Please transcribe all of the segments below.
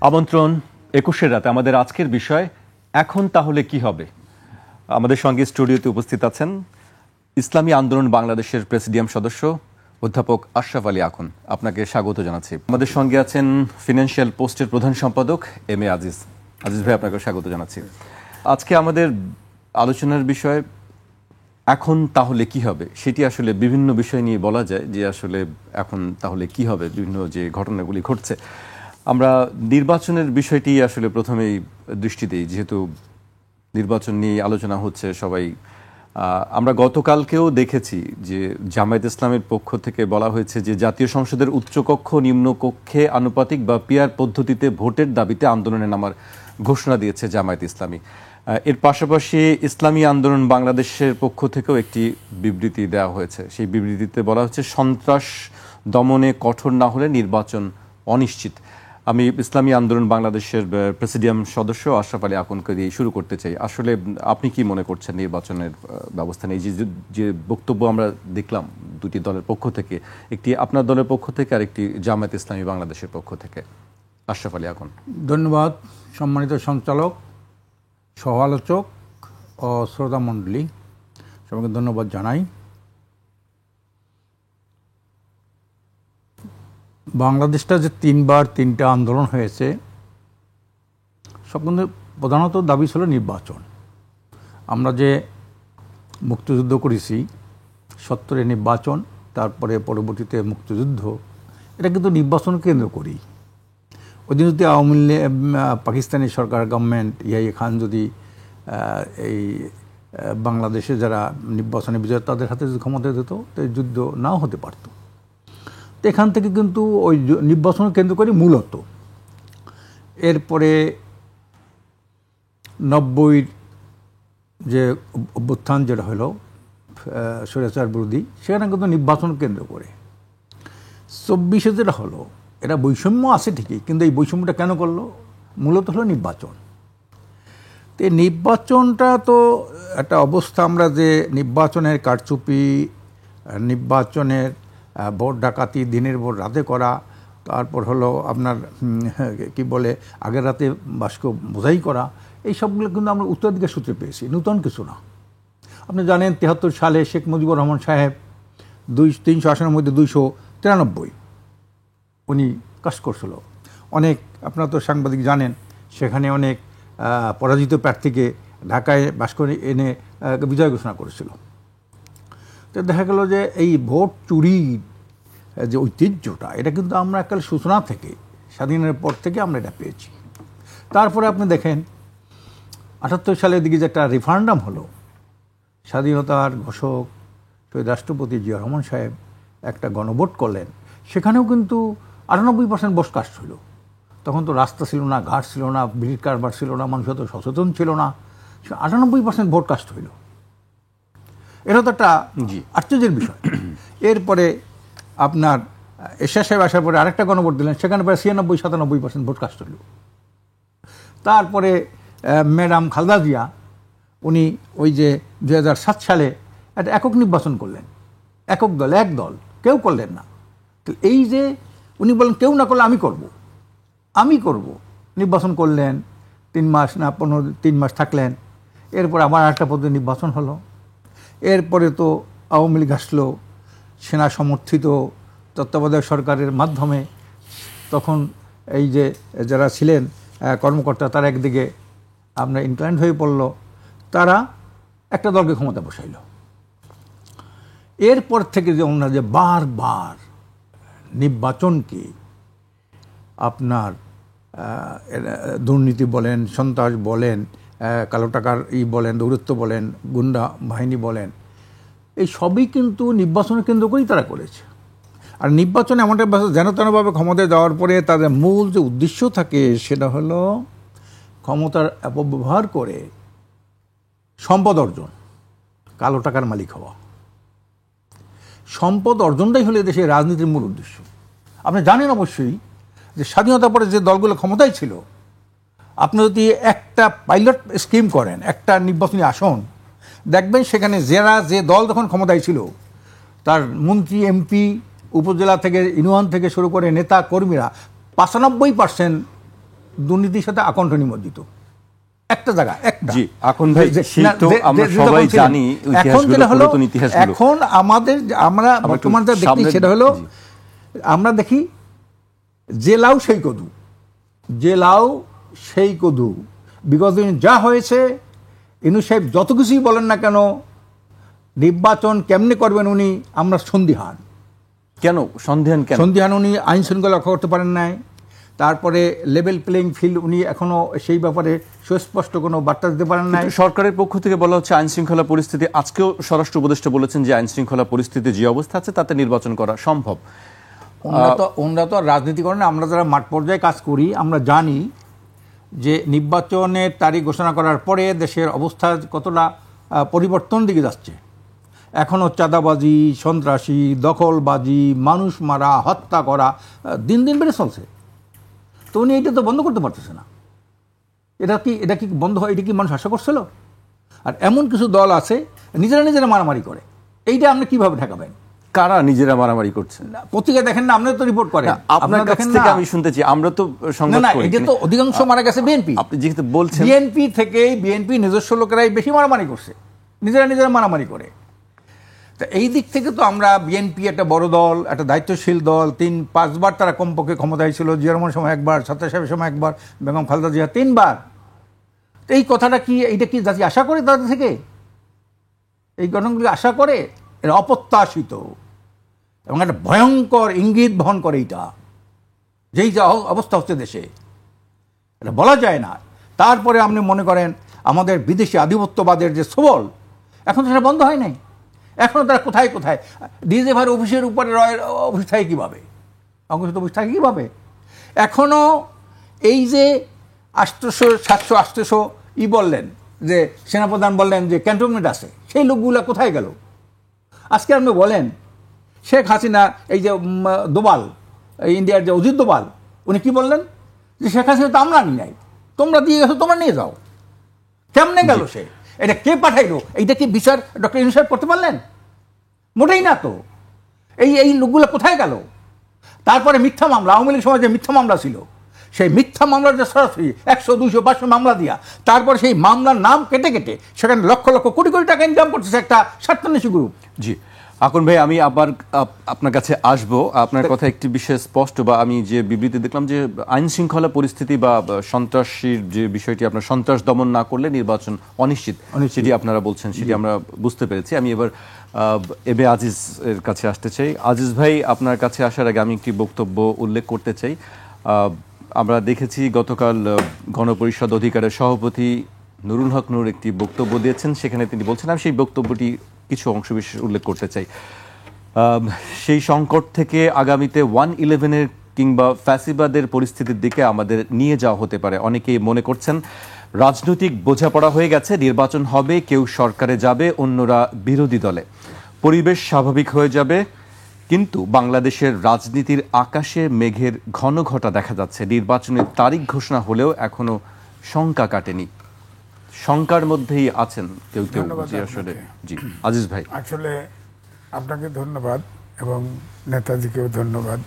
আমন্ত্রণ ২১-এর রাতে আমাদের আজকের বিষয় এখন তাহলে কি হবে। আমাদের সঙ্গে স্টুডিওতে উপস্থিত আছেন ইসলামী আন্দোলন বাংলাদেশের প্রেসিডিয়াম সদস্য অধ্যাপক আশরাফ আলী আখুন। আপনাকে স্বাগত জানাচ্ছি। আমাদের সঙ্গে আছেন ফিনান্সিয়াল পোস্টের প্রধান সম্পাদক এম এ আজিজ। আজিজ ভাই, আপনাকে স্বাগত জানাচ্ছি। আজকে আমাদের আলোচনার বিষয় এখন তাহলে কি হবে। সেটি আসলে বিভিন্ন বিষয় নিয়ে বলা যায় যে আসলে এখন তাহলে কি হবে, বিভিন্ন যে ঘটনাগুলি ঘটছে। আমরা নির্বাচনের বিষয়টি আসলে প্রথমেই দৃষ্টি দিই, যেহেতু নির্বাচন নিয়ে আলোচনা হচ্ছে সবাই। আমরা গতকালকেও দেখেছি যে জামায়াত ইসলামের পক্ষ থেকে বলা হয়েছে যে জাতীয় সংসদের উচ্চকক্ষ নিম্নকক্ষে আনুপাতিক বা পিআর পদ্ধতিতে ভোটের দাবিতে আন্দোলনে নামার ঘোষণা দিয়েছে জামায়াত ইসলামী। এর পাশাপাশি ইসলামী আন্দোলন বাংলাদেশের পক্ষ থেকেও একটি বিবৃতি দেওয়া হয়েছে। সেই বিবৃতিতে বলা হচ্ছে সন্ত্রাস দমনে কঠোর না হলে নির্বাচন অনিশ্চিত। আমি ইসলামী আন্দোলন বাংলাদেশের প্রেসিডিয়াম সদস্য আশরাফ আলী আখুনকে দিয়ে শুরু করতে চাই। আসলে আপনি কি মনে করছেন নির্বাচনের ব্যবস্থা নিয়ে? যে বক্তব্য আমরা দেখলাম দুটি দলের পক্ষ থেকে, একটি আপনার দলের পক্ষ থেকে আর একটি জামায়াত ইসলামী বাংলাদেশের পক্ষ থেকে। আশরাফ আলী আখুন। ধন্যবাদ সম্মানিত সঞ্চালক, সহ আলোচক ও শ্রোতা মণ্ডলী, সবাইকে ধন্যবাদ জানাই। বাংলাদেশটা যে তিনবার তিনটা আন্দোলন হয়েছে, সব কিন্তু প্রধানত দাবি ছিল নির্বাচন। আমরা যে মুক্তিযুদ্ধ করেছি, ৭০-এ নির্বাচন, তারপরে পরবর্তীতে মুক্তিযুদ্ধ, এটা কিন্তু নির্বাচন কেন্দ্র করি। ওই দিন যদি আওয়ামী লীগ, পাকিস্তানি সরকার, গভর্নমেন্ট, ইয়াহিয়া খান যদি এই বাংলাদেশে যারা নির্বাচনে বিজয় তাদের হাতে যদি ক্ষমতা দিত, তো যুদ্ধ নাও হতে পারত। তো এখান থেকে কিন্তু ওই নির্বাচন কেন্দ্র করি মূলত। এরপরে ৯০-র যে অভ্যুত্থান যেটা হলো স্বৈরাচার বিরোধী, সেখানে কিন্তু নির্বাচন কেন্দ্র করে। ২৪-এ যেটা হলো, এটা বৈষম্য আছে ঠিকই, কিন্তু এই বৈষম্যটা কেন করলো? মূলত হলো নির্বাচন। তো এই নির্বাচনটা তো একটা অবস্থা, আমরা যে নির্বাচনের কারচুপি, নির্বাচনের ভোট ডাকাতি, দিনের ভোট রাতে করা, তারপর হলো আপনার কি বলে আগের রাতে বাক্স বোঝাই করা, এই সবগুলো কিন্তু আমরা উত্তরাধিকার সূত্রে পেয়েছি, নূতন কিছু না। আপনি জানেন ৭৩ সালে শেখ মুজিবুর রহমান সাহেব ৩০০ আসনের মধ্যে ২৯৩ উনি কাজ করছিল। অনেক, আপনারা তো সাংবাদিক জানেন, সেখানে অনেক পরাজিত প্রার্থীকে ঢাকায় বাস করে এনে বিজয় ঘোষণা করেছিল। তো দেখা গেল যে এই ভোট চুরির যে ঐতিহ্যটা, এটা কিন্তু আমরা একাল সূচনা থেকে, স্বাধীনের পর থেকে আমরা এটা পেয়েছি। তারপরে আপনি দেখেন ৭৮ সালের দিকে যে একটা রেফারেন্ডাম হলো, স্বাধীনতার ঘোষক শহীদ রাষ্ট্রপতি জিয়া রহমান সাহেব একটা গণভোট করলেন, সেখানেও কিন্তু ৯৮% ভোট কাস্ট হইল। তখন তো রাস্তা ছিল না, ঘাট ছিল না, ব্রিজ কারবার ছিল না, মানুষ অত সচেতন ছিল না, ৯৮% ভোট কাস্ট হইল। এটা তো একটা আশ্চর্যের বিষয়। এরপরে আপনার এরশাদ সাহেব আসার পরে আরেকটা গণভোট দিলেন, সেখানে প্রায় ৯৬-৯৭% ভোট কাস্ট হইল। তারপরে ম্যাডাম খালেদা জিয়া, উনি ওই যে ২০০৭ সালে একটা একক নির্বাচন করলেন, একক দল, এক দল, কেউ করলেন না। তো এই যে উনি বলেন কেউ না করলে আমি করব, নির্বাচন করলেন, ৩ মাস না ৩ মাস থাকলেন, এরপর আবার একটা পদ্ধতি নির্বাচন হলো। এরপরে তো আওয়ামী লীগ আসলো, সেনা সমর্থিত তত্ত্বাবধায়ক সরকারের মাধ্যমে। তখন এই যে যারা ছিলেন কর্মকর্তা, তারা একদিকে আপনার ইনক্লাইন্ড হয়ে পড়ল, তারা একটা দলকে ক্ষমতা বসাইল। এরপর থেকে যে ওনারা যে বারবার নির্বাচনকে আপনার দুর্নীতি বলেন, সন্ত্রাস বলেন, কালো টাকার বলেন, দৌরত্ব বলেন, গুন্ডা বাহিনী বলেন, এই সবই কিন্তু নির্বাচনের কেন্দ্র করেই তারা করেছে। আর নির্বাচন এমন একটা যেন তেনভাবে ক্ষমতায় যাওয়ার পরে তাদের মূল যে উদ্দেশ্য থাকে, সেটা হলো ক্ষমতার অপব্যবহার করে সম্পদ অর্জন, কালো টাকার মালিক হওয়া। সম্পদ অর্জনটাই হলো দেশের রাজনীতির মূল উদ্দেশ্য। আপনি জানেন অবশ্যই যে স্বাধীনতার পরে যে দলগুলো ক্ষমতায় ছিল, আপনি যদি একটা পাইলট স্কিম করেন, একটা নির্বাচনী আসন, দেখবেন সেখানে যে দল তখন ক্ষমতায় ছিল, তার মন্ত্রী, এমপি, উপজেলা থেকে, ইউনিয়ন থেকে শুরু করে নেতা কর্মীরা ৯৫% দুর্নীতির সাথে আকণ্ঠ নিমজ্জিত। একটা জায়গা একটা। জি, এখন ভাই সেই তো আমরা সবাই জানি ইতিহাসগুলো, পুরাতন ইতিহাসগুলো। এখন আমরা বর্তমান যা দেখি সেটা হলো, আমরা দেখি যে লাউ সেই কদু, যে লাউ সেই কদু। বিগত দিন যা হয়েছে, ইনু সাহেব যত কিছুই বলেন না কেন, নির্বাচন কেমনে করবেন উনি, আমরা সন্দিহান। কেন সন্দেহান? কেন সন্দিহান? উনি আইন শৃঙ্খলা রক্ষা করতে পারেন নাই। তারপরে লেভেল প্লেইং ফিল্ড উনি এখনো সেই ব্যাপারে সুস্পষ্ট কোনো বার্তা দিতে পারেন নাই। সরকারের পক্ষ থেকে বলা হচ্ছে আইন শৃঙ্খলা পরিস্থিতি, আজকেও স্বরাষ্ট্র উপদেষ্টা বলেছেন যে আইন শৃঙ্খলা পরিস্থিতি যে অবস্থা আছে তাতে নির্বাচন করা সম্ভব। ওনারা তো রাজনীতি করেন। আমরা যারা মাঠ পর্যায়ে কাজ করি আমরা জানি যে নির্বাচনের তারিখ ঘোষণা করার পরে দেশের অবস্থা কতটা পরিবর্তন দিকে যাচ্ছে। এখনও চাঁদাবাজি, সন্ত্রাসী, দখলবাজি, মানুষ মারা, হত্যা করা দিন দিন বেড়ে চলছে। তো উনি এটা তো বন্ধ করতে পারতেছে না। এটা কি বন্ধ হয়? এটা কি মানুষ আশা করছিল? আর এমন কিছু দল আছে নিজেরা মারামারি করে। এইটা আপনি কিভাবে ঠেকাবেন? কারা নিজেরা মারামারি করছে? পত্রিকা দেখেন না, আপনারা তো রিপোর্ট করেন। আপনার কাছ থেকে আমি শুনতেছি, আমরা তো সংবাদ করি। এটা তো অধিকাংশ মারা গেছে বিএনপি। আপনি যেহেতু বলছেন বিএনপি থেকেই, বিএনপি নিজস্ব লোকেরাই বেশি মারামারি করছে, নিজেরা মারামারি করে। তা এই দিক থেকে তো আমরা, বিএনপি একটা বড় দল, একটা দায়িত্বশীল দল, 3-5 বার তারা কমপক্ষে ক্ষমতায় ছিল। জিয়া রহমানের সময় একবার, সাত্তার সাহেবের সময় একবার, বেগম খালেদা জিয়া 3 বার। এই কথাটা কি, এইটা কি জাতি আশা করে তাদের থেকে? এই ঘটনাগুলি আশা করে? এরা অপ্রত্যাশিত এবং একটা ভয়ঙ্কর ইঙ্গিত বহন করে এইটা, যেই যা অবস্থা হচ্ছে দেশে, এটা বলা যায় না। তারপরে আপনি মনে করেন আমাদের বিদেশি আধিপত্যবাদের যে সবল, এখন সেটা বন্ধ হয় নাই। এখনও তারা কোথায় কোথায় ডিজে ভাইয়ের অফিসের উপরে রয়ের অফিস থাকে কীভাবে, অঙ্কুশিত অফিস থাকে কীভাবে? এখনও এই যে 700 বললেন যে সেনাপ্রধান বললেন যে ক্যান্টনমেন্ট আছে, সেই লোকগুলা কোথায় গেল? আজকে আপনি বলেন শেখ হাসিনা, এই যে দোবাল, ইন্ডিয়ার যে অজিত দোবাল, উনি কি বললেন যে শেখ হাসিনা তো আমরা আনি নাই, তোমরা দিয়ে গেছো, তোমরা নিয়ে যাও। কেমনে গেল সে? এটা কে পাঠাইলো? এইটা কি বিচার ডক্টর ইউনূস সাহেব করতে পারলেন? মোটেই না তো। এই লোকগুলো কোথায় গেল? তারপরে মিথ্যা মামলা, আওয়ামী লীগ সময় যে মিথ্যা মামলা ছিল, সেই মিথ্যা মামলার যে সরাসরি 100, 200, 500 মামলা দিয়া, তারপর সেই মামলার নাম কেটে কেটে সেখানে লক্ষ লক্ষ কোটি কোটি টাকা ইনকাম করতেছে একটা স্বার্থান্বেষী গ্রুপ। জি, আকন ভাই, আমি আবার আপনার কাছে আসব। আপনার কথা একটি বিষয় স্পষ্ট, বা আমি যে বিবৃতি দেখলাম যে আইন শৃঙ্খলা পরিস্থিতি বা সন্ত্রাসীর যে বিষয়টি, আপনার সন্ত্রাস দমন না করলে নির্বাচন অনিশ্চিত, সেটি আপনারা বলছেন, সেটি আমরা বুঝতে পেরেছি। আমি এবার এবে আজিজ এর কাছে আসতে চাই। আজিজ ভাই, আপনার কাছে আসার আগে আমি একটি বক্তব্য উল্লেখ করতে চাই। আমরা দেখেছি গতকাল গণপরিষদ অধিকারের সভাপতি নুরুল হক নূর একটি বক্তব্য দিয়েছেন, সেখানে তিনি বলছেন, আমি সেই বক্তব্যটি কিছু অংশবিশেষ উল্লেখ করতে চাই। সেই সংকট থেকে আগামীতে 1/11-এর কিংবা ফ্যাসিবাদের পরিস্থিতির দিকে আমাদের নিয়ে যাওয়া হতে পারে। অনেকেই মনে করছেন রাজনৈতিক বোঝাপড়া হয়ে গেছে, নির্বাচন হবে, কেউ সরকারে যাবে, অন্যরা বিরোধী দলে, পরিবেশ স্বাভাবিক হয়ে যাবে। কিন্তু বাংলাদেশের রাজনীতির আকাশে মেঘের ঘন ঘটা দেখা যাচ্ছে। নির্বাচনের তারিখ ঘোষণা হলেও এখনো শঙ্কা কাটেনি। শঙ্কার মধ্যেই আছেন কেউ কেউ। আসলে জি, আজিজ ভাই, আসলে আপনাকে ধন্যবাদ এবং নেতাজিকেও ধন্যবাদ।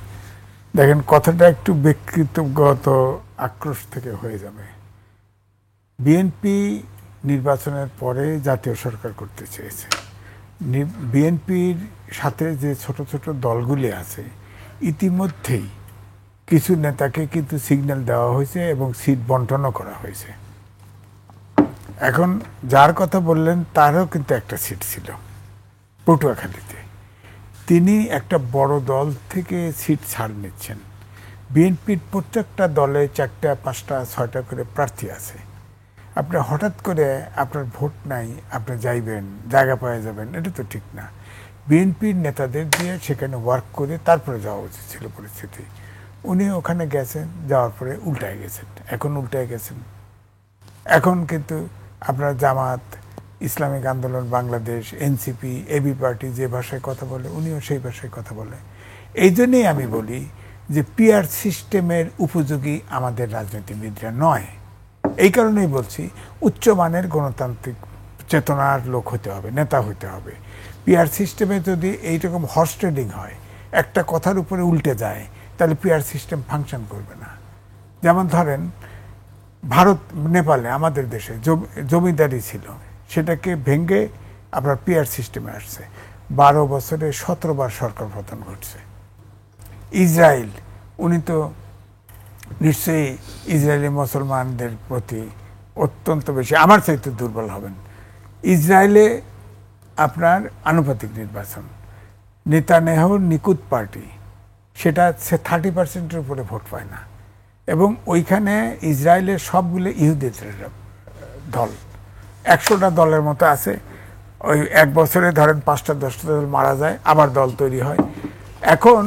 দেখেন, কথাটা একটু ব্যক্তিগত আক্রোশ থেকে হয়ে যাবে। বিএনপি নির্বাচনের পরে জাতীয় সরকার করতে চেয়েছে। বিএনপির সাথে যে ছোট ছোট দলগুলি আছে, ইতিমধ্যেই কিছু নেতাকে কিন্তু সিগন্যাল দেওয়া হয়েছে এবং সিট বন্টনও করা হয়েছে। এখন যার কথা বললেন তারও কিন্তু একটা সিট ছিল পটুয়াখালীতে। তিনি একটা বড় দল থেকে সিট ছাড় নিচ্ছেন। বিএনপির প্রত্যেকটা দলে 4টা, 5টা, 6টা করে প্রার্থী আছে। আপনি হঠাৎ করে আপনার ভোট নাই, আপনি যাইবেন, জায়গা পাওয়া যাবেন, এটা তো ঠিক না। বিএনপির নেতাদের দিয়ে সেখানে ওয়ার্ক করে তারপরে যাওয়া উচিত ছিল পরিস্থিতি। উনি ওখানে গেছেন, যাওয়ার পরে উল্টায় গেছেন। এখন উল্টায় গেছেন। এখন কিন্তু আপনার জামাত, ইসলামিক আন্দোলন বাংলাদেশ, এনসিপি, এবি পার্টি যে ভাষায় কথা বলে, উনিও সেই ভাষায় কথা বলে। এই জন্যেই আমি বলি যে পিআর সিস্টেমের উপযোগী আমাদের রাজনীতিবিদরা নয়। এই কারণেই বলছি উচ্চমানের গণতান্ত্রিক চেতনার লোক হতে হবে, নেতা হতে হবে। পিআর সিস্টেমে যদি এইরকম হর্স ট্রেডিং হয়, একটা কথার উপরে উল্টে যায়, তাহলে পিআর সিস্টেম ফাংশন করবে না। যেমন ধরেন ভারত নেপালে আমাদের দেশে জমিদারি ছিল, সেটাকে ভেঙে আপনার পিয়ার সিস্টেমে আসছে। 12 বছরে 17 বার সরকার পতন ঘটছে। ইসরায়েল, উনি তো নিশ্চয়ই ইসরায়েলি মুসলমানদের প্রতি অত্যন্ত বেশি, আমার চাইতে দুর্বল হবেন। ইসরায়েলে আপনার আনুপাতিক নির্বাচন, নেতানিয়াহুর নিকুত পার্টি, সেটা 30% উপরে ভোট পায় না, এবং ওইখানে ইসরায়েলের সবগুলো ইহুদিদের দল, 100টা দলের মতো আছে। ওই এক বছরে ধরেন 5টা 10টা দল মারা যায়, আবার দল তৈরি হয়। এখন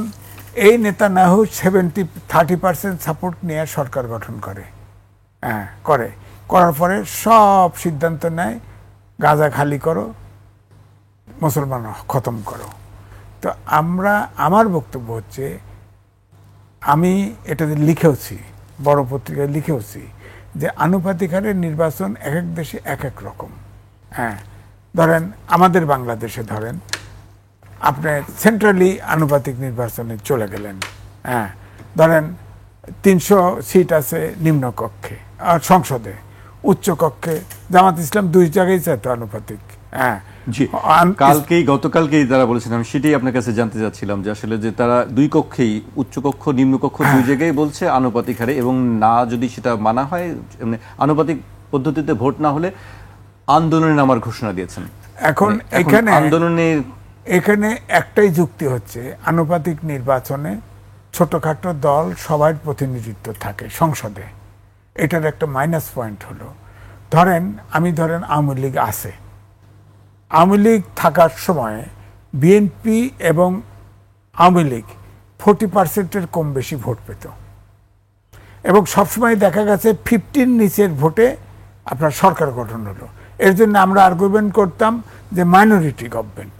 এই নেতানিয়াহু 30% সাপোর্ট নিয়ে সরকার গঠন করে, করার পরে সব সিদ্ধান্ত নেয়, গাজা খালি করো, মুসলমান খতম করো। তো আমার বক্তব্য হচ্ছে, আমি এটাতে লিখেওছি, বড় পত্রিকায় লিখেওছি, যে আনুপাতিক হারে নির্বাচন এক এক দেশে এক এক রকম। ধরেন আমাদের বাংলাদেশে ধরেন আপনি সেন্ট্রালি আনুপাতিক নির্বাচনে চলে গেলেন, ধরেন 300 সিট আছে নিম্নকক্ষে আর সংসদে, উচ্চ কক্ষে জামাত ইসলাম 2 জায়গায় চাইতো আনুপাতিক। গতকালকেই তারা বলেছেন, আমি সেটাই আপনার কাছে জানতে চাচ্ছিলাম যে আসলে যে তারা 2 কক্ষেই, উচ্চ কক্ষ নিম্ন কক্ষ 2 জায়গায় বলছে আনুপাতিক হারে, এবং না যদি সেটা মানা হয়, মানে আনুপাতিক পদ্ধতিতে ভোট না হলে আন্দোলনে নামার ঘোষণা দিয়েছেন। এখন এখানে একটাই যুক্তি হচ্ছে, আনুপাতিক নির্বাচনে ছোটখাটো দল সবার প্রতিনিধিত্ব থাকে সংসদে। এটার একটা মাইনাস পয়েন্ট হলো, ধরেন আওয়ামী লীগ আছে, আওয়ামী লীগ থাকার সময় বিএনপি এবং আওয়ামী লীগ 40%-এর কম বেশি ভোট পেত, এবং সবসময় দেখা গেছে 50 নিচের ভোটে আপনার সরকার গঠন হলো। এর জন্য আমরা আর্গুমেন্ট করতাম যে মাইনরিটি গভর্নমেন্ট।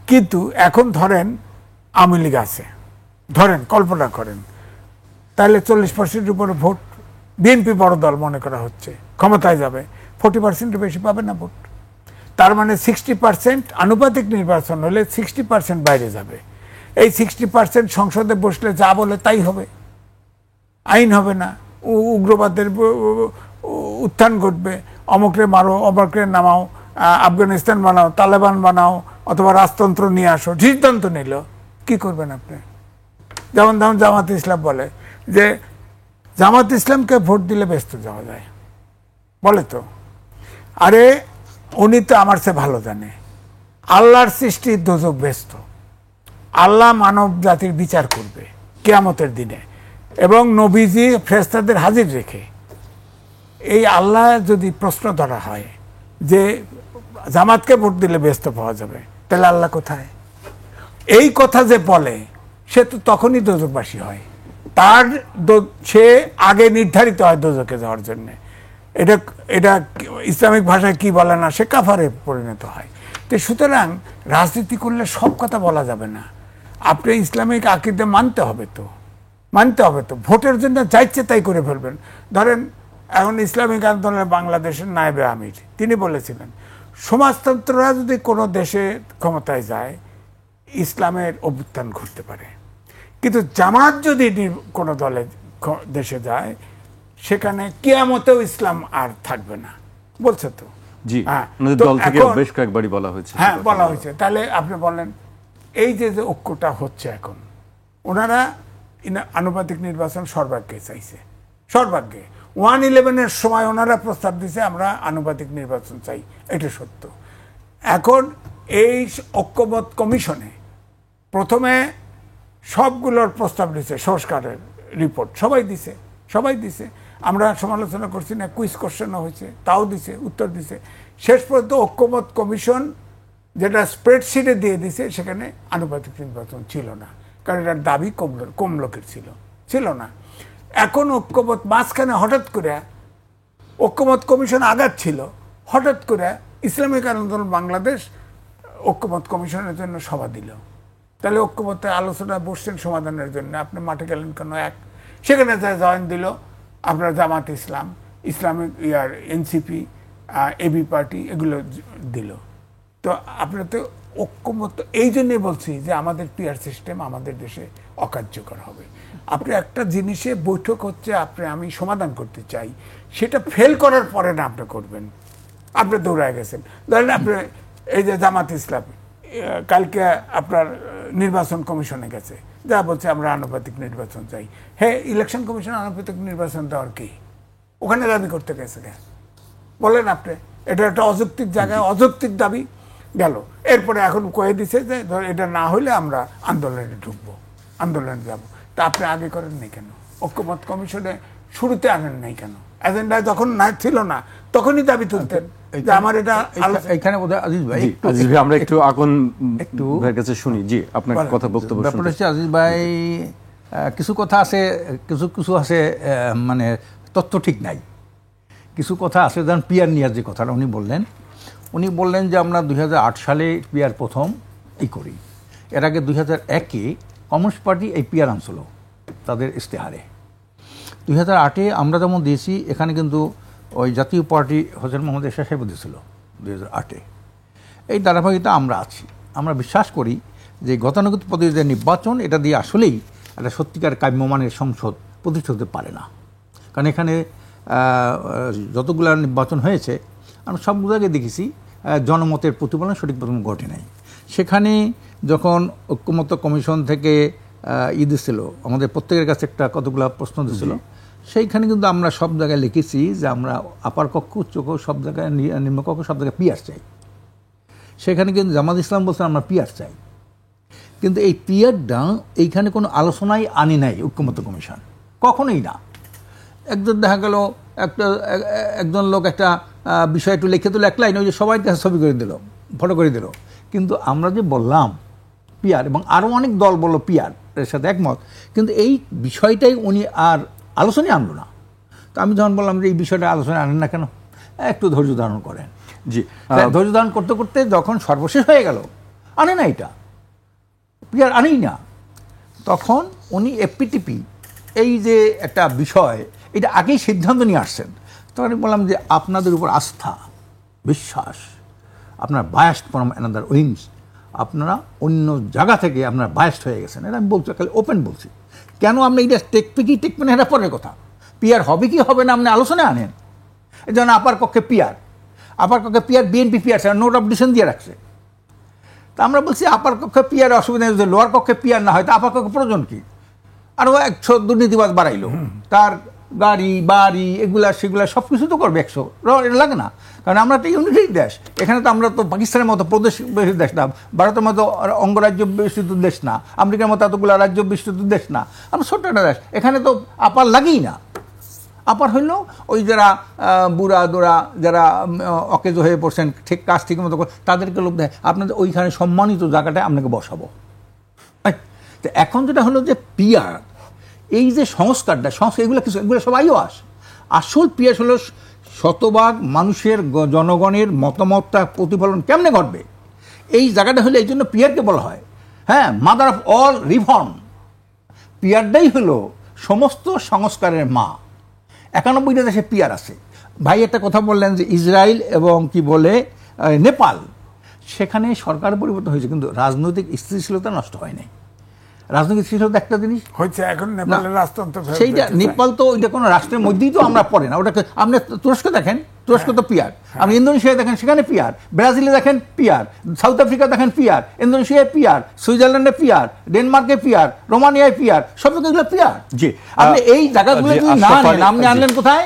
কিন্তু এখন ধরেন আওয়ামী লীগ আছে, ধরেন কল্পনা করেন, তাহলে 40%-এর উপরে ভোট, বিএনপি বড় দল মনে করা হচ্ছে, ক্ষমতায় যাবে, 40%-এর বেশি পাবে না ভোট। তার মানে 60% আনুপাতিক নির্বাচন হলে 60% বাইরে যাবে। এই 60% সংসদে বসলে যা বলে তাই হবে, আইন হবে না, উগ্রবাদের উত্থান ঘটবে, অমুকরে মারো, অমুকরে নামাও, আফগানিস্তান বানাও, তালেবান বানাও, অথবা রাজতন্ত্র নিয়ে আসো, সিদ্ধান্ত নিল, কি করবেন আপনি? যেমন জামাত ইসলাম বলে যে জামাত ইসলামকে ভোট দিলে ব্যস্ত যাওয়া যায়, বলে তো। আরে উনি তো আমার চেয়ে ভালো জানে, আল্লাহর সৃষ্টি দোজক ব্যস্ত, আল্লাহ মানব জাতির বিচার করবে কিয়ামতের দিনে, এবং নবীজি ফেরেশতাদের হাজির রেখে। এই আল্লাহ যদি প্রশ্ন ধরা হয় যে জামাতকে ভোট দিলে ব্যস্ত পাওয়া যাবে, তাহলে আল্লাহ কোথায়? এই কথা যে বলে সে তো তখনই দোজকবাসী হয়, সে আগে নির্ধারিত হয় দোজকে যাওয়ার জন্য। এটা ইসলামিক ভাষায় কি বলে না, সে কাফারে পরিণত হয়। তো সুতরাং রাজনীতি করলে সব কথা বলা যাবে না, আপনি ইসলামিক আকীদা মানতে হবে তো, ভোটের জন্য চাইছে তাই করে ফেলবেন। ধরেন এখন ইসলামিক আন্দোলনে বাংলাদেশের নায়েবে আমির তিনি বলেছিলেন, সমাজতন্ত্ররা যদি কোনো দেশে ক্ষমতায় যায় ইসলামের অভ্যুত্থান ঘটতে পারে, কিন্তু জামাত যদি কোনো দেশে যায় সেখানে কিয়ামতেও ইসলাম আর থাকবে না, বলছে তো। জি, দল থেকে বেশ কয়েকবারই বলা হয়েছে। হ্যাঁ, বলা হয়েছে। তাহলে আপনি বলেন, এই যে ঐক্যটা হচ্ছে এখন, ওনারা আনুপাতিক নির্বাচন সর্বাগ্রে চাইছে, সর্বাগ্রে। 1/11-এর সময় ওনারা প্রস্তাব দিছে আমরা আনুপাতিক নির্বাচন চাই, এটা সত্য। এখন এই ঐক্যমত কমিশনে প্রথমে সবগুলোর প্রস্তাব দিছে, সংস্কারের রিপোর্ট সবাই দিছে। আমরা সমালোচনা করছি না, কুইজ কোশ্চেনও হয়েছে, তাও দিছে, উত্তর দিছে। শেষ পর্যন্ত ঐক্যমত কমিশন যেটা স্প্রেডশিটে দিয়ে দিছে, সেখানে আনুপাতিক নির্বাচন ছিল না, কারণ এটার দাবি কম লোকের ছিল না। এখন ঐক্যমত মাঝখানে হঠাৎ করে ঐক্যমত কমিশন আগাচ্ছিল, হঠাৎ করে ইসলামিক আন্দোলন বাংলাদেশ ঐক্যমত কমিশনের জন্য সভা দিল। তাহলে ঐক্যমতে আলোচনা বসছেন সমাধানের জন্য, আপনি মাঠে গেলেন কেন? সেখানে যা জয়েন দিল আপনার জামাত ইসলাম, ইসলামিক এনসিপি, এবি পার্টি, এগুলো দিল। তো আপনার তো ঐক্যমত এই জন্যই বলছি যে আমাদের পিয়ার সিস্টেম আমাদের দেশে অকার্যকর হবে। আপনি একটা জিনিসে বৈঠক হচ্ছে, আমি সমাধান করতে চাই, সেটা ফেল করার পরে না আপনি করবেন, আপনি দৌড়ায় গেছেন। ধরেন আপনি এই যে জামাত ইসলাম কালকে আপনার নির্বাচন কমিশনে গেছে, যা বলছে আমরা আনুপাতিক নির্বাচন চাই। হ্যাঁ, ইলেকশন কমিশন আনুপাতিক নির্বাচন দেওয়ার কি ওখানে দাবি করতে গেছে বলেন আপনি? এটা একটা অযৌক্তিক জায়গায় অযৌক্তিক দাবি গেল। এরপরে এখন কয়ে দিছে যে এটা না হলে আমরা আন্দোলনে ঢুকবো, আন্দোলনে যাব। তা আপনি আগে করেন নাই কেন? ঐক্যমত কমিশনে শুরুতে আনেন নাই কেন? এজেন্ডায় যখন না ছিল না তখনই দাবি তুলতেন যে আমার এটা। এখানে বোধহয় আজিজ ভাই আমরা একটু ভাইয়ের কাছে শুনি। জি, আপনার কথা বক্তব্য ব্যাপার হচ্ছে আজিজ ভাই, কিছু কথা আছে, কিছু আছে মানে তথ্য ঠিক নাই। কিছু কথা আছে, যেমন পিয়ার নিয়ার যে কথাটা উনি বললেন যে আমরা 2008 সালে পিয়ার প্রথম করি। এর আগে 2001-এ কমিউনিস্ট পার্টি এই পিয়ার আনছিল তাদের ইশতেহারে। 2008-এ আমরা যেমন দিয়েছি, এখানে কিন্তু ওই জাতীয় পার্টি হোসেন মোহাম্মদ এরশাদ সাহেব দিয়েছিল 2008-এ। এই ধারাবাহিকতা আমরা আছি। আমরা বিশ্বাস করি যে গতানুগতিক পদ্ধতির যে নির্বাচন, এটা দিয়ে আসলেই একটা সত্যিকার কাম্যমানের সংসদ প্রতিষ্ঠা হতে পারে না। কারণ এখানে যতগুলো নির্বাচন হয়েছে আমরা সবগুলোকে দেখেছি জনমতের প্রতিফলন সঠিক প্রতিফলন ঘটে নাই। সেখানে যখন ঐক্যমত্য কমিশন থেকে দিছিল, আমাদের প্রত্যেকের কাছে একটা কতগুলো প্রশ্ন দিছিল, সেইখানে কিন্তু আমরা সব জায়গায় লিখেছি যে আমরা আপার কক্ষ, উচ্চ কক্ষ সব জায়গায়, নিম্নকক্ষ সব জায়গায় পিয়ার চাই। সেখানে কিন্তু জামাত ইসলাম বলছে আমরা পিয়ার চাই, কিন্তু এই পিয়ারটা এইখানে কোনো আলোচনাই আনি নাই ঐক্যমত্য কমিশন, কখনোই না। একজন দেখা গেল একজন লোক একটা বিষয় একটু লিখে দিল এক লাইন, ওই যে সবাই কাছে ছবি করে দিল, ফটো করে দিল। কিন্তু আমরা যে বললাম পিয়ার, এবং আরও অনেক দল বলল পিয়ার, এর সাথে একমত, কিন্তু এই বিষয়টাই উনি আর আলোচনায় আনলো না। তো আমি যখন বললাম যে এই বিষয়টা আলোচনায় আনেন না কেন, একটু ধৈর্য ধারণ করেন। জি, ধৈর্য ধারণ করতে করতে যখন সর্বশেষ হয়ে গেল, আনে না, এটা পিয়ার আনেই না, তখন উনি এফপিটিপি এই যে একটা বিষয়, এটা আগেই সিদ্ধান্ত নিয়ে আসছেন। তখন আমি বললাম যে আপনাদের উপর আস্থা, বিশ্বাস, আপনার বায়াসড ফ্রম অ্যানাদার উইংস, আপনারা অন্য জায়গা থেকে আপনারা বায়াসড হয়ে গেছেন। এটা আমি বলছি, খালি ওপেন বলছি। কেন আপনি এটা টেকবেন এটা পরের কথা। পিয়ার হবে কি হবে না আপনি আলোচনায় আনেন। এই জন্য আপার কক্ষে PR, BNP PR note of decision দিয়ে রাখছে। তা আমরা বলছি আপার কক্ষে পিয়ার অসুবিধা নেই, যদি লোয়ার কক্ষে পিয়ার না হয় তা আপার কক্ষে প্রয়োজন কি? আরও 100 দুর্নীতিবাদ বাড়াইলো, তার গাড়ি বাড়ি এগুলা সেগুলা সব কিছু তো করবে 100, এটা লাগে না। কারণ আমরা তো ইউনিটারি দেশ, এখানে তো আমরা তো পাকিস্তানের মতো প্রদেশ দেশ না, ভারতের মতো অঙ্গরাজ্য বিস্তৃত দেশ না, আমেরিকার মতো এতগুলো রাজ্য বিস্তৃত দেশ না, আমরা ছোট্ট একটা দেশ। এখানে তো আপার লাগেই না। আপার হইল ওই যারা বুড়া দোড়া, যারা অকেজ হয়ে পড়ছেন, ঠিক কাজ ঠিক মতো তাদেরকে লোক দেয়, আপনাদের ওইখানে সম্মানিত জায়গাটায় আপনাকে বসাবো। তো এখন যেটা হলো যে পিয়ার, এই যে সংস্কারটা, এগুলো সবাই আসল পিয়ার হলো শতভাগ মানুষের জনগণের মতামতটা প্রতিফলন কেমনে ঘটবে, এই জায়গাটা হলো, এই জন্য পিয়ারকে বলা হয় মাদার অফ অল রিফর্ম। পিয়ারটাই হলো সমস্ত সংস্কারের মা। 91টা দেশে পিয়ার আছে। ভাই একটা কথা বললেন যে ইসরায়েল এবং কি বলে নেপাল, সেখানে সরকার পরিবর্তন হয়েছে কিন্তু রাজনৈতিক স্থিতিশীলতা নষ্ট হয় নাই। রাজনৈতিক স্থিতিশীলতা একটা জিনিস হচ্ছে, এখন নেপালের রাজতন্ত্র, সেইটা নেপাল তো ওইটা কোনো রাষ্ট্রের মধ্যেই তো আমরা পড়ে না। ওটাকে আপনি তুরস্ক দেখেন, তুরস্ক তো পিয়ার। আপনি ইন্দোনেশিয়া দেখেন, সেখানে পিয়ার। ব্রাজিলে দেখেন পিয়ার, সাউথ আফ্রিকা দেখেন পিয়ার, ইন্দোনেশিয়ায় পিয়ার, সুইজারল্যান্ডে পিয়ার, ডেনমার্কে পিয়ার, রোমানিয়ায় পিয়ার, সব এগুলো পিয়ার। জি, আপনি এই জায়গাগুলো যদি না আনেন, আপনি আনলেন কোথায়?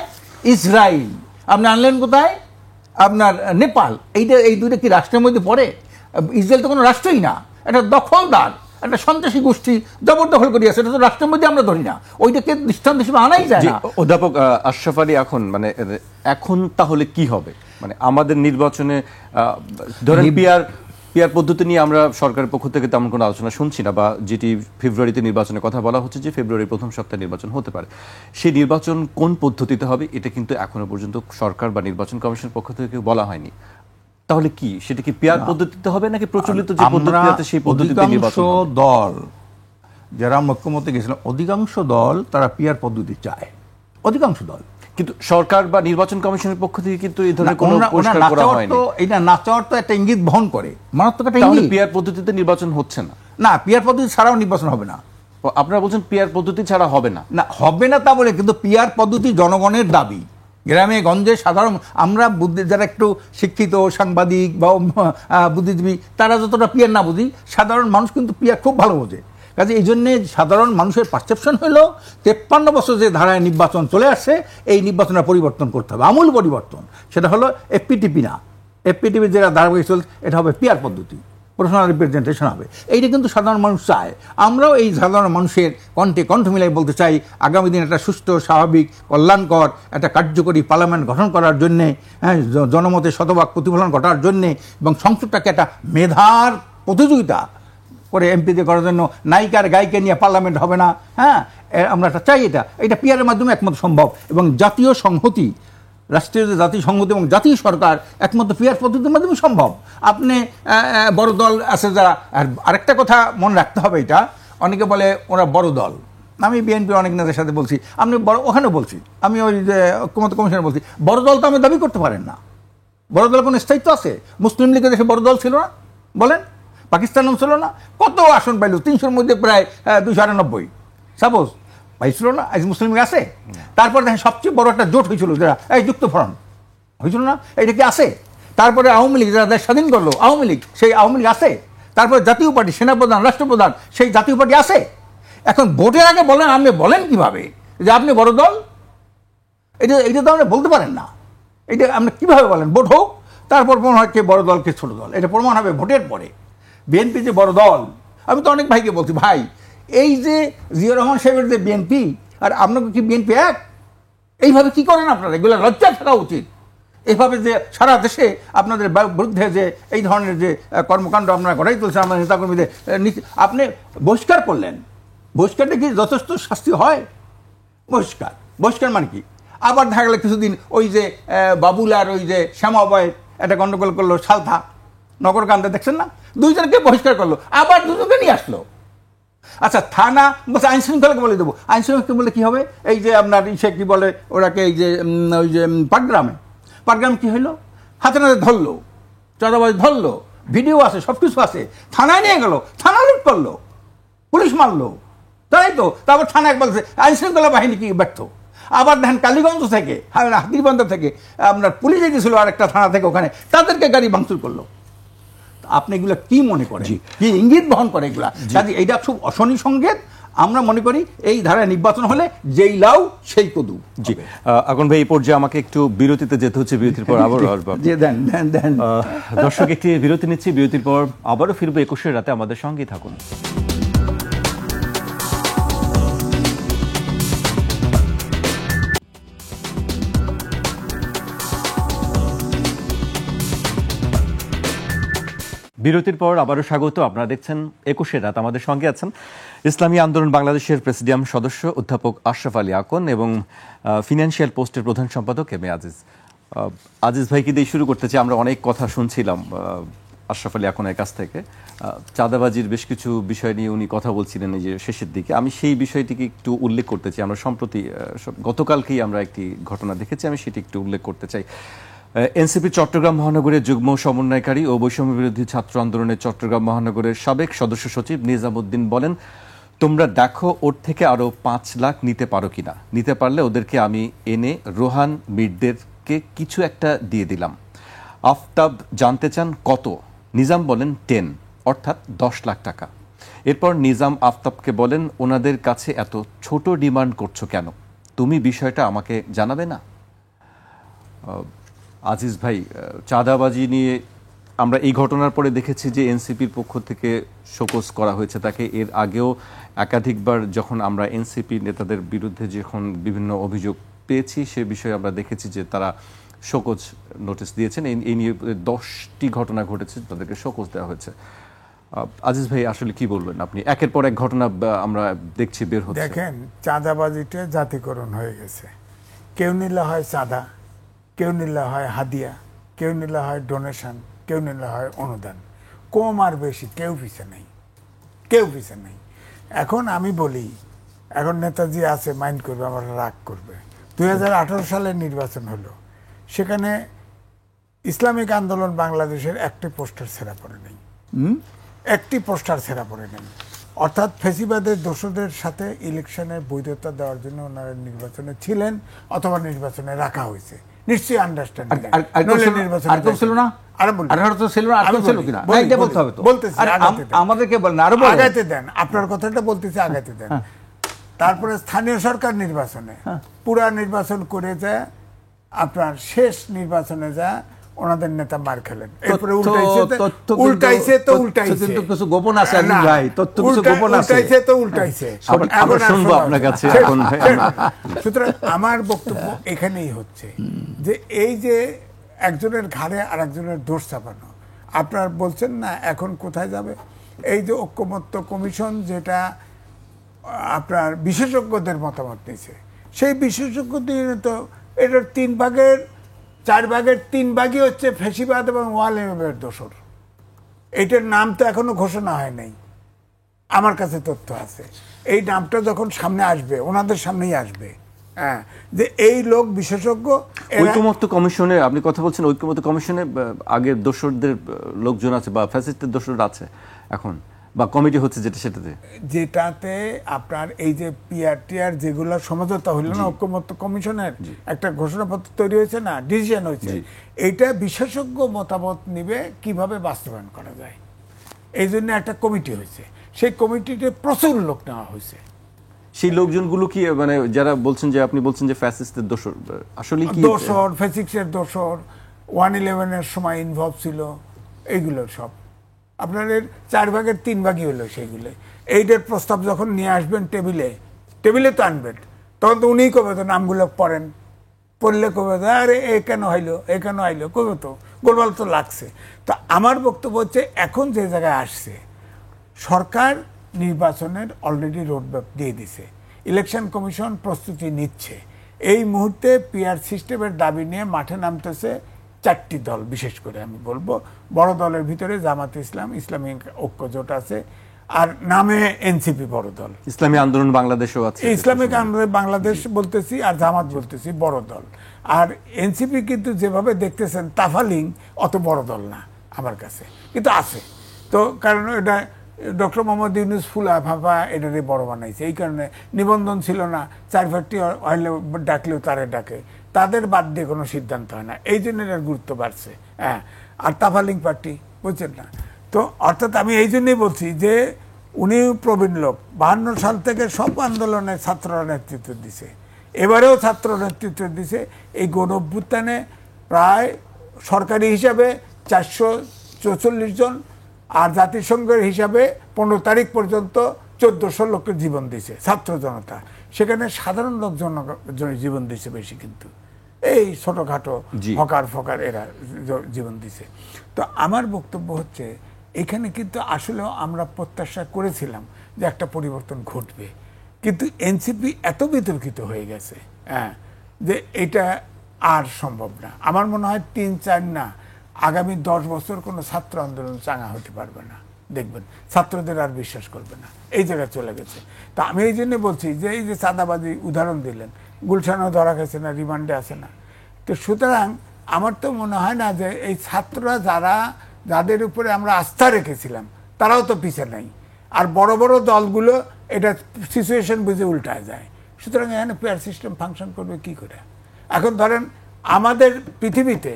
ইসরায়েল। আপনি আনলেন কোথায়? আপনার নেপাল। এই দুইটা কি রাষ্ট্রের মধ্যে পড়ে? ইসরায়েল তো কোনো রাষ্ট্রই না, এটা দখলদার, একটা সন্ত্রাসী গোষ্ঠী জবরদখল করে আছে। এটা তো রাষ্ট্রের মধ্যে আমরা ধরি না, ওইটাকে দৃষ্টান্ত হিসেবে আনাই যায় না। অধ্যাপক আশরাফ আলী, এখন তাহলে কি হবে? আমাদের নির্বাচনে ধরেন পিয়ার পদ্ধতি নিয়ে আমরা সরকারের পক্ষ থেকে তেমন কোনো আলোচনা শুনছি না, বা যেটি ফেব্রুয়ারিতে নির্বাচনের কথা বলা হচ্ছে যে ফেব্রুয়ারির প্রথম সপ্তাহে নির্বাচন হতে পারে। সেই নির্বাচন কোন পদ্ধতিতে হবে এটা কিন্তু এখনো পর্যন্ত সরকার বা নির্বাচন কমিশনের পক্ষ থেকে বলা হয়নি। তাহলে কি সেটা কি পিয়ার পদ্ধতিতে হবে নাকি প্রচলিত যে পদ্ধতি আছে সেই পদ্ধতিতে নির্বাচন হবে? দল যারা ঐক্যমতে গেছিলাম, অধিকাংশ দল তারা পিয়ার পদ্ধতি চায়, অধিকাংশ দল। কিন্তু সরকার বা নির্বাচন কমিশনের পক্ষ থেকে কিন্তু এই ধরনের কোনো পরিষ্কার করা হয়নি। এটা না চাওয়ার তো একটা ইঙ্গিত বহন করে, মারাত্মক একটা তাহলে ইঙ্গিত। পিআর পদ্ধতিতে নির্বাচন হচ্ছে না? না, পিআর পদ্ধতি ছাড়াও নির্বাচন হবে না। আপনারা বলছেন পিআর পদ্ধতি ছাড়া হবে না? না, হবে না তা বলে, কিন্তু পিআর পদ্ধতি জনগণের দাবি। গ্রামে গঞ্জে সাধারণ আমরা যারা একটু শিক্ষিত সাংবাদিক বা বুদ্ধিজীবী তারা যতটা পিআর না বুঝি, সাধারণ মানুষ কিন্তু পিআর খুব ভালো বোঝে। কাজে এই জন্যে সাধারণ মানুষের পারসেপশন হলো 53 বছর যে ধারায় নির্বাচন চলে আসছে, এই নির্বাচনের পরিবর্তন করতে হবে, আমূল পরিবর্তন। সেটা হলো এফপিটিপি না, এফপিটিপি যেটা ধারাবাহিক চলছে এটা হবে পিআর পদ্ধতি, প্রফেশনাল রিপ্রেজেন্টেশন হবে। এইটা কিন্তু সাধারণ মানুষ চায়। আমরাও এই সাধারণ মানুষের কণ্ঠে কণ্ঠ মিলাই বলতে চাই, আগামী দিন একটা সুস্থ, স্বাভাবিক, কল্যাণকর একটা কার্যকরী পার্লামেন্ট গঠন করার জন্যে, জনমতের শতভাগ প্রতিফলন ঘটার জন্যে, এবং সংসদটাকে একটা মেধার প্রতিযোগিতা করে এমপিতে করার জন্য নায়িকার গায়িকা নিয়ে পার্লামেন্ট হবে না। হ্যাঁ, আমরা একটা চাই। এটা পিআরের মাধ্যমে একমাত্র সম্ভব, এবং জাতীয় সংহতি, রাষ্ট্রীয় জাতীয় সংহতি এবং জাতীয় সরকার একমাত্র পিআর পদ্ধতির মাধ্যমে সম্ভব। আপনি বড় দল আছে যারা, আর আরেকটা কথা মনে রাখতে হবে, এটা অনেকে বলে ওরা বড় দল। আমি বিএনপি অনেক নেতার সাথে বলছি, আপনি বড়, ওখানে বলছি, আমি ওই যে ঐক্যমত্য কমিশনে বলছি, বড় দল তো আমি দাবি করতে পারেন না। বড় দল কোনো স্থায়িত্ব আছে? মুসলিম লীগের দেশে বড় দল ছিল না? বলেন, পাকিস্তানও ছিল না? কত আসন পাইল? 300-র মধ্যে প্রায় 298 সাপোজ পাইছিল না? আজ মুসলিম লীগ আছে। তারপরে দেখেন সবচেয়ে বড় একটা জোট হয়েছিল, যারা এই যুক্ত ফ্রন্ট হয়েছিল না? এটা কি আছে? তারপরে আওয়ামী লীগ, যারা দেশ স্বাধীন করলো, আওয়ামী লীগ, সেই আওয়ামী লীগ আছে। তারপরে জাতীয় পার্টি, সেনাপ্রধান, রাষ্ট্রপ্রধান, সেই জাতীয় পার্টি আছে। এখন ভোটের আগে বলেন, আপনি বলেন কিভাবে যে আপনি বড় দল? এটা তো আপনি বলতে পারেন না। এটা আপনি কিভাবে বলেন? ভোট হোক, তারপর প্রমাণ হয় কে বড় দল কে ছোট দল, এটা প্রমাণ হবে ভোটের পরে। বিএনপি যে বড় দল, আমি তো অনেক ভাইকে বলছি, ভাই এই যে জিয়াউর রহমান সাহেবের যে বিএনপি আর আপনাকে কি বিএনপি এক? এইভাবে কি করেন আপনারা? এগুলো লজ্জা থাকা উচিত। এইভাবে যে সারা দেশে আপনাদের বিরুদ্ধে যে এই ধরনের যে কর্মকাণ্ড আপনারা গড়াই তুলছেন, আমাদের নেতাকর্মীদের, আপনি বহিষ্কার করলেন। বহিষ্কারটা কি যথেষ্ট শাস্তি হয়? বহিষ্কার মানে কি? আবার দেখা গেল কিছুদিন ওই যে বাবুল আর ওই যে শ্যামাবয় একটা গন্ডগোল করলো, সালথা নগরকান্দা, দেখছেন না? দুইজনকে বহিষ্কার করলো, আবার দুজনকে নিয়ে আসলো। আচ্ছা, থানা বলছে আইন শৃঙ্খলাকে বলে দেবো। আইন শৃঙ্খলাকে বলে কি হবে? এই যে আপনার সে কি বলে ওরাকে, এই যে ওই যে পাটগ্রামে কি হইলো? হাতে নাতে ধরলো, চাঁদাবাজ ধরলো, ভিডিও আছে, সব কিছু আছে, থানায় নিয়ে গেল, থানা লুট করলো, পুলিশ মারলো, তাই তো। তারপর থানায় বলছে আইন শৃঙ্খলা বাহিনী কি ব্যর্থ। আবার দেখেন কালীগঞ্জ থেকে, হাতিরবন্দর থেকে আপনার পুলিশ এসেছিল আরেকটা থানা থেকে, ওখানে তাদেরকে গাড়ি ভাঙচুর করলো। আপনি এগুলো কি মনে করেন, কি ইঙ্গিত বহন করে এগুলা? কাজে এইটা খুব অশনি সংকেত। আমরা মনে করি এই ধারায় নির্বাচন হলে যেই লাউ সেই কদু। জি, আগুন ভাই, এই পর্যায়ে আমাকে একটু বিরতিতে যেতে হচ্ছে, বিরতির পর আবার আসবো। দেন দর্শক, একটি বিরতি নিচ্ছি, বিরতির পর আবারও ফিরবো 21 রাতে, আমাদের সঙ্গেই থাকুন। বিরতির পর আবারও স্বাগত। আপনারা দেখছেন 21 রাত, আমাদের সঙ্গে আছেন ইসলামী আন্দোলন বাংলাদেশের প্রেসিডিয়াম সদস্য অধ্যাপক আশরাফ আলী আকন এবং ফিনান্সিয়াল পোস্টের প্রধান সম্পাদক এম এ আজিজ। আজিজ ভাইকে দিয়ে শুরু করতে চাই। আমরা অনেক কথা শুনছিলাম আশরাফ আলী আকনের কাছ থেকে, চাঁদাবাজির বেশ কিছু বিষয় নিয়ে উনি কথা বলছিলেন এই যে শেষের দিকে। আমি সেই বিষয়টিকে একটু উল্লেখ করতে চাই। আমরা সম্প্রতি গতকালকেই আমরা একটি ঘটনা দেখেছি, আমি সেটি একটু উল্লেখ করতে চাই। এনসিপি চট্টগ্রাম মহানগরের যুগ্ম সমন্বয়কারী ও বৈষম্য বিরোধী ছাত্র আন্দোলনের চট্টগ্রাম মহানগরের সাবেক সদস্য সচিব নিজামুদ্দিন বলেন, তোমরা দেখো ওর থেকে আরো 5 লাখ নিতে পারো কিনা, নিতে পারলে ওদেরকে আমি এনে রোহান মিরদেরকে কিছু একটা দিয়ে দিলাম। আফতাব জানতে চান কত, নিজাম বলেন 10, অর্থাৎ 10 লাখ টাকা। এরপর নিজাম আফতাবকে বলেন, ওনাদের কাছে এত ছোট ডিমান্ড করছো কেন, তুমি বিষয়টা আমাকে জানাবে না? আজিজ ভাই, চাঁদাবাজি নিয়ে আমরা এই ঘটনার পরে দেখেছি যে এনসিপির পক্ষ থেকে শোকজ করা হয়েছে তাকে। এর আগেও একাধিকবার যখন আমরা এনসিপি নেতাদের বিরুদ্ধে যখন বিভিন্ন অভিযোগ পেয়েছি, সে বিষয়ে আমরা দেখেছি যে তারা শোকজ নোটিশ দিয়েছেন। এই নিয়ে 10টি ঘটনা ঘটেছে, তাদেরকে শোকজ দেওয়া হয়েছে। আজিজ ভাই, আসলে কি বলবেন আপনি? একের পর এক ঘটনা আমরা দেখছি বের হচ্ছে। দেখেন, চাঁদাবাজিটা জাতীয়করণ হয়ে গেছে। কেউ নিলে হয় চাঁদা, কেউ নিলে হয় হাদিয়া, কেউ নিলে হয় ডোনেশন, কেউ নিলে হয় অনুদান। কম আর বেশি কেউ পিছে নেই। এখন আমি বলি, এখন নেতাজি আছে, মাইন্ড করবে, আমার রাগ করবে, 2018 সালে নির্বাচন হলো, সেখানে ইসলামিক আন্দোলন বাংলাদেশের একটি পোস্টার ছেঁড়া পড়ে নেই, একটি পোস্টার ছেঁড়া পড়ে নেই। অর্থাৎ ফেসিবাদের দোষদের সাথে ইলেকশনের বৈধতা দেওয়ার জন্য ওনারা নির্বাচনে ছিলেন অথবা নির্বাচনে রাখা হয়েছে, নিশ্চয়ই আন্ডারস্ট্যান্ড ছিল না, আমাদেরকে বলেন আরো আগাইতে দেন, আপনার কথাটা বলতেছি, আগাইতে দেন। তারপরে স্থানীয় সরকার নির্বাচনে পুরা নির্বাচন করে যায়, আপনার শেষ নির্বাচনে যা ওনাদের নেতা মার খেলেন। এরপরে উল্টাইছে তো উল্টাইছে, কিছু গোপন আছে ভাই, তথ্য কিছু গোপন আছে, উল্টাইছে তো উল্টাইছে। আমরা শুনবো আপনার কাছে এখন। সুতরাং আমার বক্তব্য এখানেই হচ্ছে যে এই যে একজনের ঘাড়ে আর একজনের দোষ চাপানো, আপনার বলছেন না এখন কোথায় যাবে, এই যে ঐক্যমত্য কমিশন যেটা আপনার বিশেষজ্ঞদের মতামত নিয়েছে, সেই বিশেষজ্ঞদের তো এটার 4 ভাগই হচ্ছে ফ্যাসিবাদ এবং ওয়ালের দোসর। এইটার নাম তো এখনো ঘোষণা হয় নাই, আমার কাছে তথ্য আছে। এই নামটা যখন সামনে আসবে, ওনাদের সামনেই আসবে, হ্যাঁ, যে এই লোক বিশেষজ্ঞ। ঐক্যমত্য কমিশনে আপনি কথা বলছেন, ঐক্যমত্য কমিশনে আগের দোসরদের লোকজন আছে বা ফ্যাসিস্টের দোসর আছে এখন, বা কমিটি হচ্ছে যেটাতে আপনার এই যে পিআরটিআর যেগুলো সমঝোতা হইল না, ঐক্যমত্য কমিশনের একটা ঘোষণাপত্র তৈরি হয়েছে না, ডিসিশন হয়েছে, এইটা বিশেষজ্ঞ মতামত নিবে কিভাবে বাস্তবায়ন করা যায়। এই জন্য একটা কমিটি হয়েছে, সেই কমিটিতে প্রচুর লোক নেওয়া হয়েছে। সেই লোকজনগুলো কি মানে যারা বলছেন যে, আপনি বলছেন যে ফ্যাসিস্টের দোসর, আসলে কি দোসর, ফ্যাসিস্টের দোসর, 1/11-এর সময় ইনভলভ ছিল, এইগুলো সব আপনার 4 ভাগের 3 ভাগই হলো সেইগুলো। এইটার প্রস্তাব যখন নিয়ে আসবেন টেবিলে তো আনবেন, তখন তো উনিই কবে তো নামগুলো পড়েন, পড়লে কবে তো আরে এ কেন হাইলো কবে তো গোলমাল তো লাগছে। তো আমার বক্তব্য হচ্ছে এখন যে জায়গায় আসছে, সরকার নির্বাচনের অলরেডি রোডম্যাপ দিয়ে দিছে, ইলেকশন কমিশন প্রস্তুতি নিচ্ছে। এই মুহূর্তে পিআর সিস্টেমের দাবি নিয়ে মাঠে নামতেছে 4টি দল, বিশেষ করে আমি বলবো বড় দলের ভিতরে জামাতে ইসলাম, ইসলামী ঐক্য জোট আছে, আর নামে এনসিপি বড় দল, ইসলামী আন্দোলন বাংলাদেশও আছে, ইসলামিক আন্দোলন বাংলাদেশ বলতেছি, আর জামাত বলতেছি বড় দল। আর এনসিপি কিন্তু যেভাবে দেখতেছেন তাফালিং অত বড় দল না আমার কাছে, কিন্তু আছে তো, কারণ এটা ডক্টর মোহাম্মদ ইউনূস ফুলা ফাঁপা এটারে বড় বানাইছে, এই কারণে নিবন্ধন ছিল না, 4-5টি হইলে ডাকলেও তারে ডাকে, তাদের বাদ দিয়ে কোনো সিদ্ধান্ত হয় না, এই জন্য এটার গুরুত্ব বাড়ছে। হ্যাঁ, আর তাফালিং পার্টি বুঝছেন না তো, অর্থাৎ আমি এই জন্যই বলছি যে উনি প্রবীণ লোক, 52 সাল থেকে সব আন্দোলনে ছাত্ররা নেতৃত্ব দিছে, এবারেও ছাত্র নেতৃত্ব দিছে। এই গণ অভ্যুত্থানে প্রায় সরকারি হিসাবে 444 জন, আর জাতিসংঘের হিসাবে 15 তারিখ পর্যন্ত 1400 লোকের জীবন দিছে ছাত্র জনতা। সেখানে সাধারণ লোকজন জীবন দিছে বেশি, কিন্তু এই ছোটখাটো ফকার এরা জীবন দিছে। তো আমার বক্তব্য হচ্ছে এখানে কিন্তু আসলেও আমরা প্রত্যাশা করেছিলাম যে একটা পরিবর্তন ঘটবে, কিন্তু এনসিপি এত বিতর্কিত হয়ে গেছে, হ্যাঁ, যে এটা আর সম্ভব না। আমার মনে হয় 3-4 না, আগামী 10 বছর কোনো ছাত্র আন্দোলন চাঙা হতে পারবে না, দেখবেন ছাত্রদের আর বিশ্বাস করবে না, এই জায়গায় চলে গেছে। তা আমি এই জন্য বলছি যে এই যে চাঁদাবাজি উদাহরণ দিলেন, গুলশানও ধরা গেছে না, রিমান্ডে আছে না। তো সুতরাং আমার তো মনে হয় না যে এই ছাত্ররা যাদের উপরে আমরা আস্থা রেখেছিলাম তারাও তো পিছে নাই, আর বড় বড় দলগুলো এটা সিচুয়েশন বুঝে উল্টায় যায়। সুতরাং এখানে পেয়ার সিস্টেম ফাংশন করবে কি করে? এখন ধরেন আমাদের পৃথিবীতে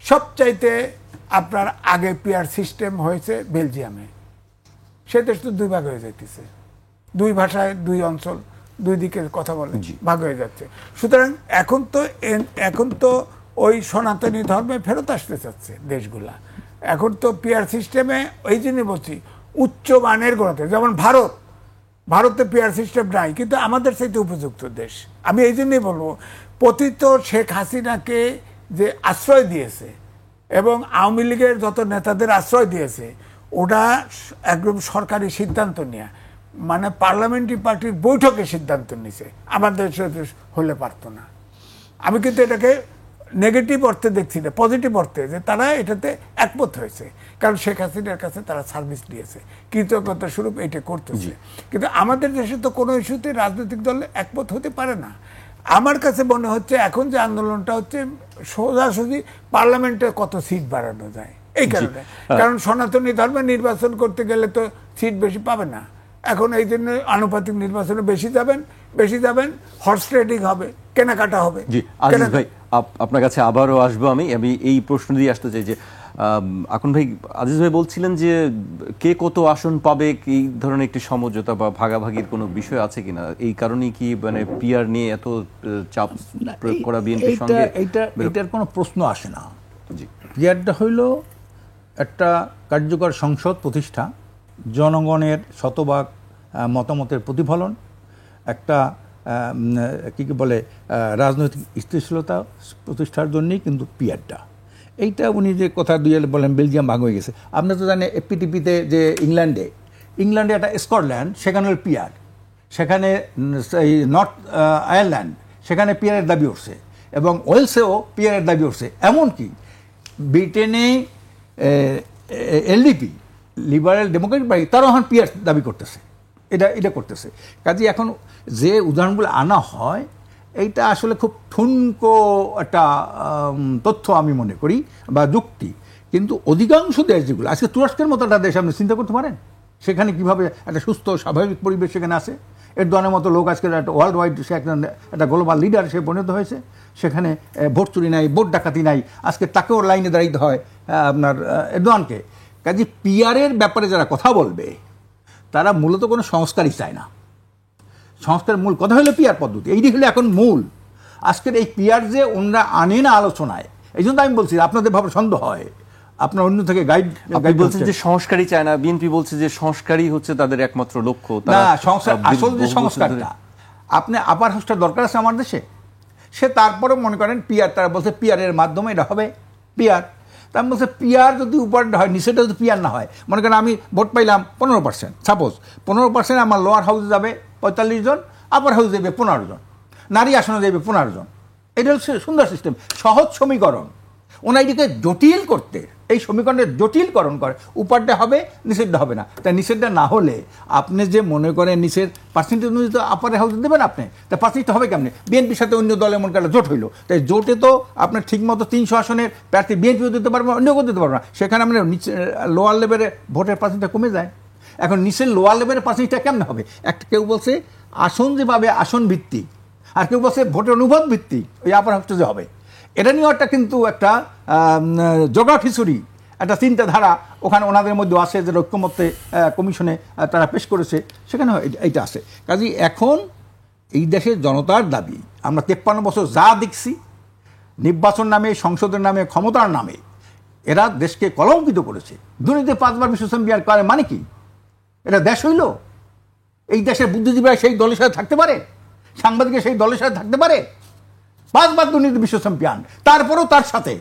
সবচাইতে আপনার আগে পিয়ার সিস্টেম হয়েছে বেলজিয়ামে, সে দেশ তো 2 ভাগ হয়ে যাইতেছে, 2 ভাষায় 2 অঞ্চল, 2 দিকের কথা বলে ভাগ হয়ে যাচ্ছে। সুতরাং এখন তো ওই সনাতনী ধর্মে ফেরত আসতে চাচ্ছে দেশগুলা। এখন তো পিয়ার সিস্টেমে ওই জন্য বলছি উচ্চ মানের গণতন্ত্র, যেমন ভারতে পিয়ার সিস্টেম নাই, কিন্তু আমাদের চাইতে উপযুক্ত দেশ। আমি এই জন্যই বলবো, পতিত শেখ হাসিনাকে যে আশ্রয় দিয়েছে এবং আওয়ামী লীগের যত নেতাদের আশ্রয় দিয়েছে, ওটা একদম সরকারি সিদ্ধান্ত নিয়ে, মানে পার্লামেন্টারি পার্টির বৈঠকে সিদ্ধান্ত নিছে, আমাদের হলে পারতো না। আমি কিন্তু এটাকে নেগেটিভ অর্থে দেখছি না, পজিটিভ অর্থে, যে তারা এটাতে একমত হয়েছে, কারণ শেখ হাসিনার কাছে তারা সার্ভিস দিয়েছে, কৃতজ্ঞতা স্বরূপ এটা করতেছে। কিন্তু আমাদের দেশে তো কোনো ইস্যুতে রাজনৈতিক দল একমত হতে পারে না। আমার কাছে মনে হচ্ছে এখন যে আন্দোলনটা হচ্ছে সোজাসুজি পার্লামেন্টে কত সিট বাড়ানো যায় এই কারণে, কারণ সনাতনী ধর্মে নির্বাচন করতে গেলে তো সিট বেশি পাবে না, এখন এই জন্য আনুপাতিক নির্বাচনে বেশি যাবেন, হর্স ট্রেডিং হবে, কেনাকাটা হবে। জি আজিজ ভাই, আপনার কাছে আবারও আসবো। আমি এই প্রশ্ন দিয়ে আসতে চাই যে আকুন ভাই, আজিজ ভাই বলছিলেন যে কে কত আসন পাবে, এই ধরনের একটি সমঝোতা বা ভাগাভাগির কোনো বিষয় আছে কিনা, এই কারণেই কি মানে পিআর নিয়ে এত চাপ প্রয়োগ করা বিএনপির সঙ্গে? এইটার কোনো প্রশ্ন আসে না। জি, পিআরটা হইল একটা কার্যকর সংসদ প্রতিষ্ঠা, জনগণের শতভাগ মতামতের প্রতিফলন, একটা কি বলে রাজনৈতিক স্থিতিশীলতা প্রতিষ্ঠার জন্যই কিন্তু পিআরটা। এইটা উনি যে কথা দিয়ে বলেন বেলজিয়াম ভাগ হয়ে গেছে, আপনি তো জানেন এফপিটিপিতে যে ইংল্যান্ডে একটা স্কটল্যান্ড, সেখানে হল পিআর, সেখানে নর্থ আয়ারল্যান্ড, সেখানে পিআরের দাবি উঠছে, এবং ওয়েলসেও পিআরের দাবি উঠছে। এমনকি ব্রিটেনে এলডিপি, লিবারেল ডেমোক্রেটিক পার্টি, তারাও এখন পিআর দাবি করতেছে, এটা করতেছে। কাজে এখন যে উদাহরণগুলো আনা হয় এইটা আসলে খুব ঠুনকো একটা তথ্য আমি মনে করি বা যুক্তি, কিন্তু অধিকাংশ দেশ যেগুলো আজকে তুরস্কের মতো একটা দেশ আপনি চিন্তা করতে পারেন, সেখানে কিভাবে একটা সুস্থ স্বাভাবিক পরিবেশ সেখানে আছে, এরদোয়ানের মতো লোক আজকে একটা ওয়ার্ল্ড ওয়াইড সে একটা গ্লোবাল লিডার সে পরিণত হয়েছে, সেখানে ভোট চুরি নাই, ভোট ডাকাতি নাই, আজকে তাকেও লাইনে দাঁড়াইতে হয় আপনার এরদোয়ানকে। কাজে পিআরের ব্যাপারে যারা কথা বলবে তারা মূলত কোনো সংস্কারই চায় না। সংস্কারের মূল কথা হলো পিআর পদ্ধতি, এইটি হলো এখন মূল। আজকের এই পিআর যে ওনারা আনে না আলোচনায়, এই জন্য আমি বলছি আপনাদের ভাবে সন্দেহ হয়, আপনার অন্য থেকে গাইড বলছেন যে সংস্কারই চায় না, বিএনপি বলছে যে সংস্কারই হচ্ছে তাদের একমাত্র লক্ষ্য। না, সংস্কার আসল যে সংস্কারটা, আপনি আপার হাউসটা দরকার আছে আমার দেশে, সে তারপরে মনে করেন পিআর, তারা বলছে পিআরের মাধ্যমে এটা হবে পিআর। তার বলছে পিআর যদি উপরটা হয়, নিচেটা যদি পিআর না হয়, মনে করেন আমি ভোট পাইলাম 15%, সাপোজ 15% আমার লোয়ার হাউসে যাবে 45 জন, আপার হাউসে যাবে 15 জন, নারী আসনে যাবে 15 জন। এটা হচ্ছে সুন্দর সিস্টেম, সহজ সমীকরণ। ওনা এটিকে জটিল করতে, এই সমীকরণের জটিলকরণ করে, উপরটা হবে নিচেরটা হবে না। তাই নিচেরটা না হলে আপনি যে মনে করেন নিচের পার্সেন্টেজ অনুযায়ী তো আপারে হাউসে দেবেন আপনি, তা পার্সেন্টেজ হবে কেমনি? বিএনপির সাথে অন্য দলের মনে করেন জোট হইলো, তাই জোটে তো আপনার ঠিকমতো 300 আসনের প্রার্থী বিএনপিও দিতে পারবো, অন্য কেউ দিতে পারবো না, সেখানে আমরা নিচে লোয়ার লেভেলের ভোটের পার্সেন্টটা কমে যায়। এখন নিচের লোয়ার লেভেলের পার্সেন্টেজটা কেমন হবে? একটা কেউ বলছে আসন যেভাবে আসন ভিত্তিক, আর কেউ বলছে ভোটের অনুপাত ভিত্তিক ওই আপার হাউসটা যে হবে। এটা নিয়েও একটা কিন্তু একটা জোগা খিচুড়ি একটা চিন্তাধারা ওখানে ওনাদের মধ্যে আছে, যে ঐক্যমত্যে কমিশনে তারা পেশ করেছে, সেখানে এইটা আছে। কাজেই এখন এই দেশের জনতার দাবি, আমরা 53 বছর যা দেখছি নির্বাচন নামে, সংসদের নামে, ক্ষমতার নামে এরা দেশকে কলঙ্কিত করেছে। দুর্নীতি 5 বার বিশ্ব চ্যাম্পিয়ন করে মানে কি? এটা দেশ হইল? এই দেশের বুদ্ধিজীবীরা সেই দলের সাথে থাকতে পারে? সাংবাদিকরা সেই দলের সাথে থাকতে পারে? 5 বার দুর্নীতি বিশ্ব চ্যাম্পিয়ন, তারপরেও তার সাথে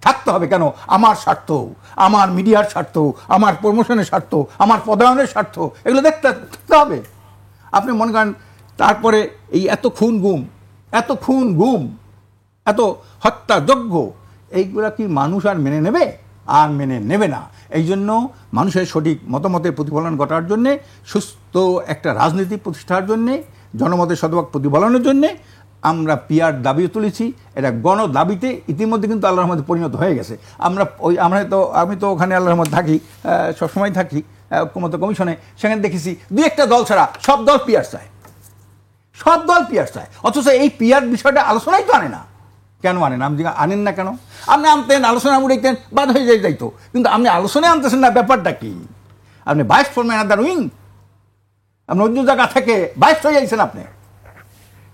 থাকতে হবে কেন? আমার স্বার্থ, আমার মিডিয়ার স্বার্থ, আমার প্রমোশনের স্বার্থ, আমার পদায়নের স্বার্থ, এগুলো দেখতে হবে। আপনি মনে করেন তারপরে এই এত খুন গুম, এত হত্যাযজ্ঞ, এইগুলা কি মানুষ আর মেনে নেবে? আর মেনে নেবে না। এই জন্য মানুষের সঠিক মতামতের প্রতিফলন ঘটার জন্যে, সুস্থ একটা রাজনীতি প্রতিষ্ঠার জন্যে, জনমতের শতভাগ প্রতিফলনের জন্যে আমরা পিআর দাবিও তুলেছি। এটা গণ দাবিতে ইতিমধ্যে কিন্তু আল্লাহর রহমতে পরিণত হয়ে গেছে। আমি তো ওখানে আল্লাহর রহমতে থাকি, সবসময় থাকি ঐক্যমত্য কমিশনে, সেখানে দেখেছি 2-1টা দল ছাড়া সব দল পিআর চায়, অথচ এই পিআর বিষয়টা আলোচনাই তো আনে না। কেন আনেন? আপনি আনেন না কেন? আপনি আনতেন, আলোচনা উঠাইতেন, বাদ হয়ে যাইতো, কিন্তু আপনি আলোচনায় আনতেছেন না। ব্যাপারটা কি? আপনি বাইশ ফর ম্যানাদার উইং, আপনি অন্য জায়গা থেকে বাইশ হয়ে যাইছেন আপনি।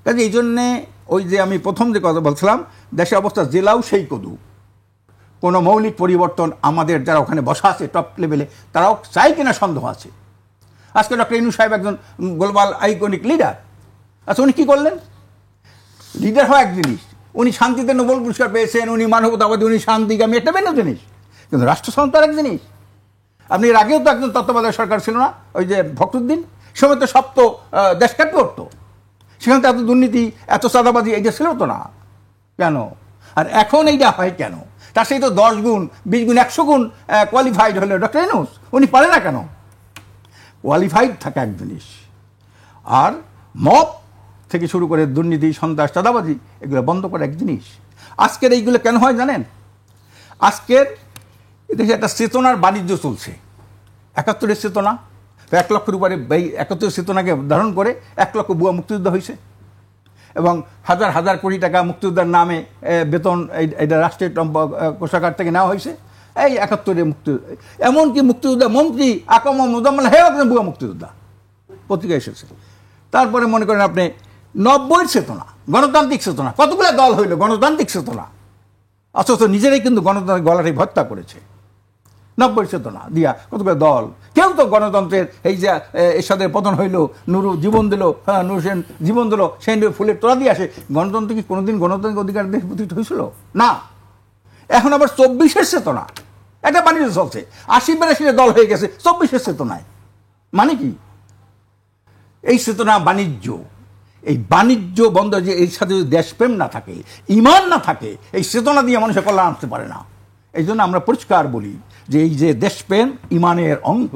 কাজে এই জন্যে ওই যে আমি প্রথম যে কথা বলছিলাম, দেশের অবস্থা জেলাও সেই কদু, কোনো মৌলিক পরিবর্তন আমাদের যারা ওখানে বসা আছে টপ লেভেলে তারাও চাই কিনা সন্দেহ আছে। আজকে ডক্টর ইউনূস সাহেব একজন গ্লোবাল আইকনিক লিডার। আচ্ছা, উনি কী করলেন? লিডার হওয়া এক জিনিস, উনি শান্তিতে নোবেল পুরস্কার পেয়েছেন, উনি মানবতাবাদী, উনি শান্তিকামী, একটা ভিন্ন জিনিস, কিন্তু রাষ্ট্রসংস্থার এক জিনিস। আপনি এর আগেও তো একজন তত্ত্বাবধায়ক সরকার ছিল না, ওই যে ফখরুদ্দিন, সময় তো সব তো দেশ কাটতে উঠতো, সেখানে তো এত দুর্নীতি, এত চাঁদাবাজি এইটা ছিল তো না। কেন? আর এখন এইটা হয় কেন? তার সেই তো 10 গুণ 20 গুণ 100 গুণ কোয়ালিফাইড হলো ডক্টর ইউনূস, উনি পারে না কেন? কোয়ালিফাইড থাকা এক জিনিস, আর মব থেকে শুরু করে দুর্নীতি, সন্ত্রাস, চাঁদাবাজি, এগুলো বন্ধ করা এক জিনিস। আজকের এইগুলো কেন হয় জানেন? আজকের এদেশে একটা চেতনার বাণিজ্য চলছে। ৭১-এর চেতনা, তো ১ লক্ষের উপরে এই ৭১-এর চেতনাকে ধারণ করে ১ লক্ষ ভুয়া মুক্তিযুদ্ধ হয়েছে এবং হাজার হাজার কোটি টাকা মুক্তিযোদ্ধার নামে বেতন এটা রাষ্ট্রের কোষাগার থেকে নেওয়া হয়েছে। এই ৭১-এর মুক্তিযুদ্ধ, এমনকি মুক্তিযোদ্ধা মন্ত্রী আকম মুজাম্মেল হেও একজন ভুয়া মুক্তিযোদ্ধা, পত্রিকা এসেছে। তারপরে মনে করেন আপনি ৯০-এর চেতনা, গণতান্ত্রিক চেতনা, কতগুলো দল হইল গণতান্ত্রিক চেতনা, অথচ নিজেরাই কিন্তু গণতন্ত্রের গলাটাই হত্যা করেছে। ৯০-এর চেতনা দিয়া কতগুলো দল, কেউ তো গণতন্ত্রের এই যে এরশাদের পতন হইল, নুরু জীবন দিল, হ্যাঁ নূর সেন জীবন দিল, সেন ফুলের তোড়া দিয়ে আসে, গণতন্ত্র কি কোনোদিন গণতান্ত্রিক অধিকার দেশ প্রতিষ্ঠিত হয়েছিল না। এখন আবার ২৪-এর চেতনা, একটা বাণিজ্য চলছে, ৮০-৮২ দল হয়ে গেছে ২৪-এর চেতনায়। মানে কি? এই চেতনা বাণিজ্য, এই বাণিজ্য বন্ধ, যে এর সাথে যদি দেশপ্রেম না থাকে, ইমান না থাকে, এই চেতনা দিয়ে মানুষের কল্যাণ আনতে পারে না। এই জন্য আমরা পরিষ্কার বলি যে এই যে দেশপ্রেম ইমানের অঙ্গ,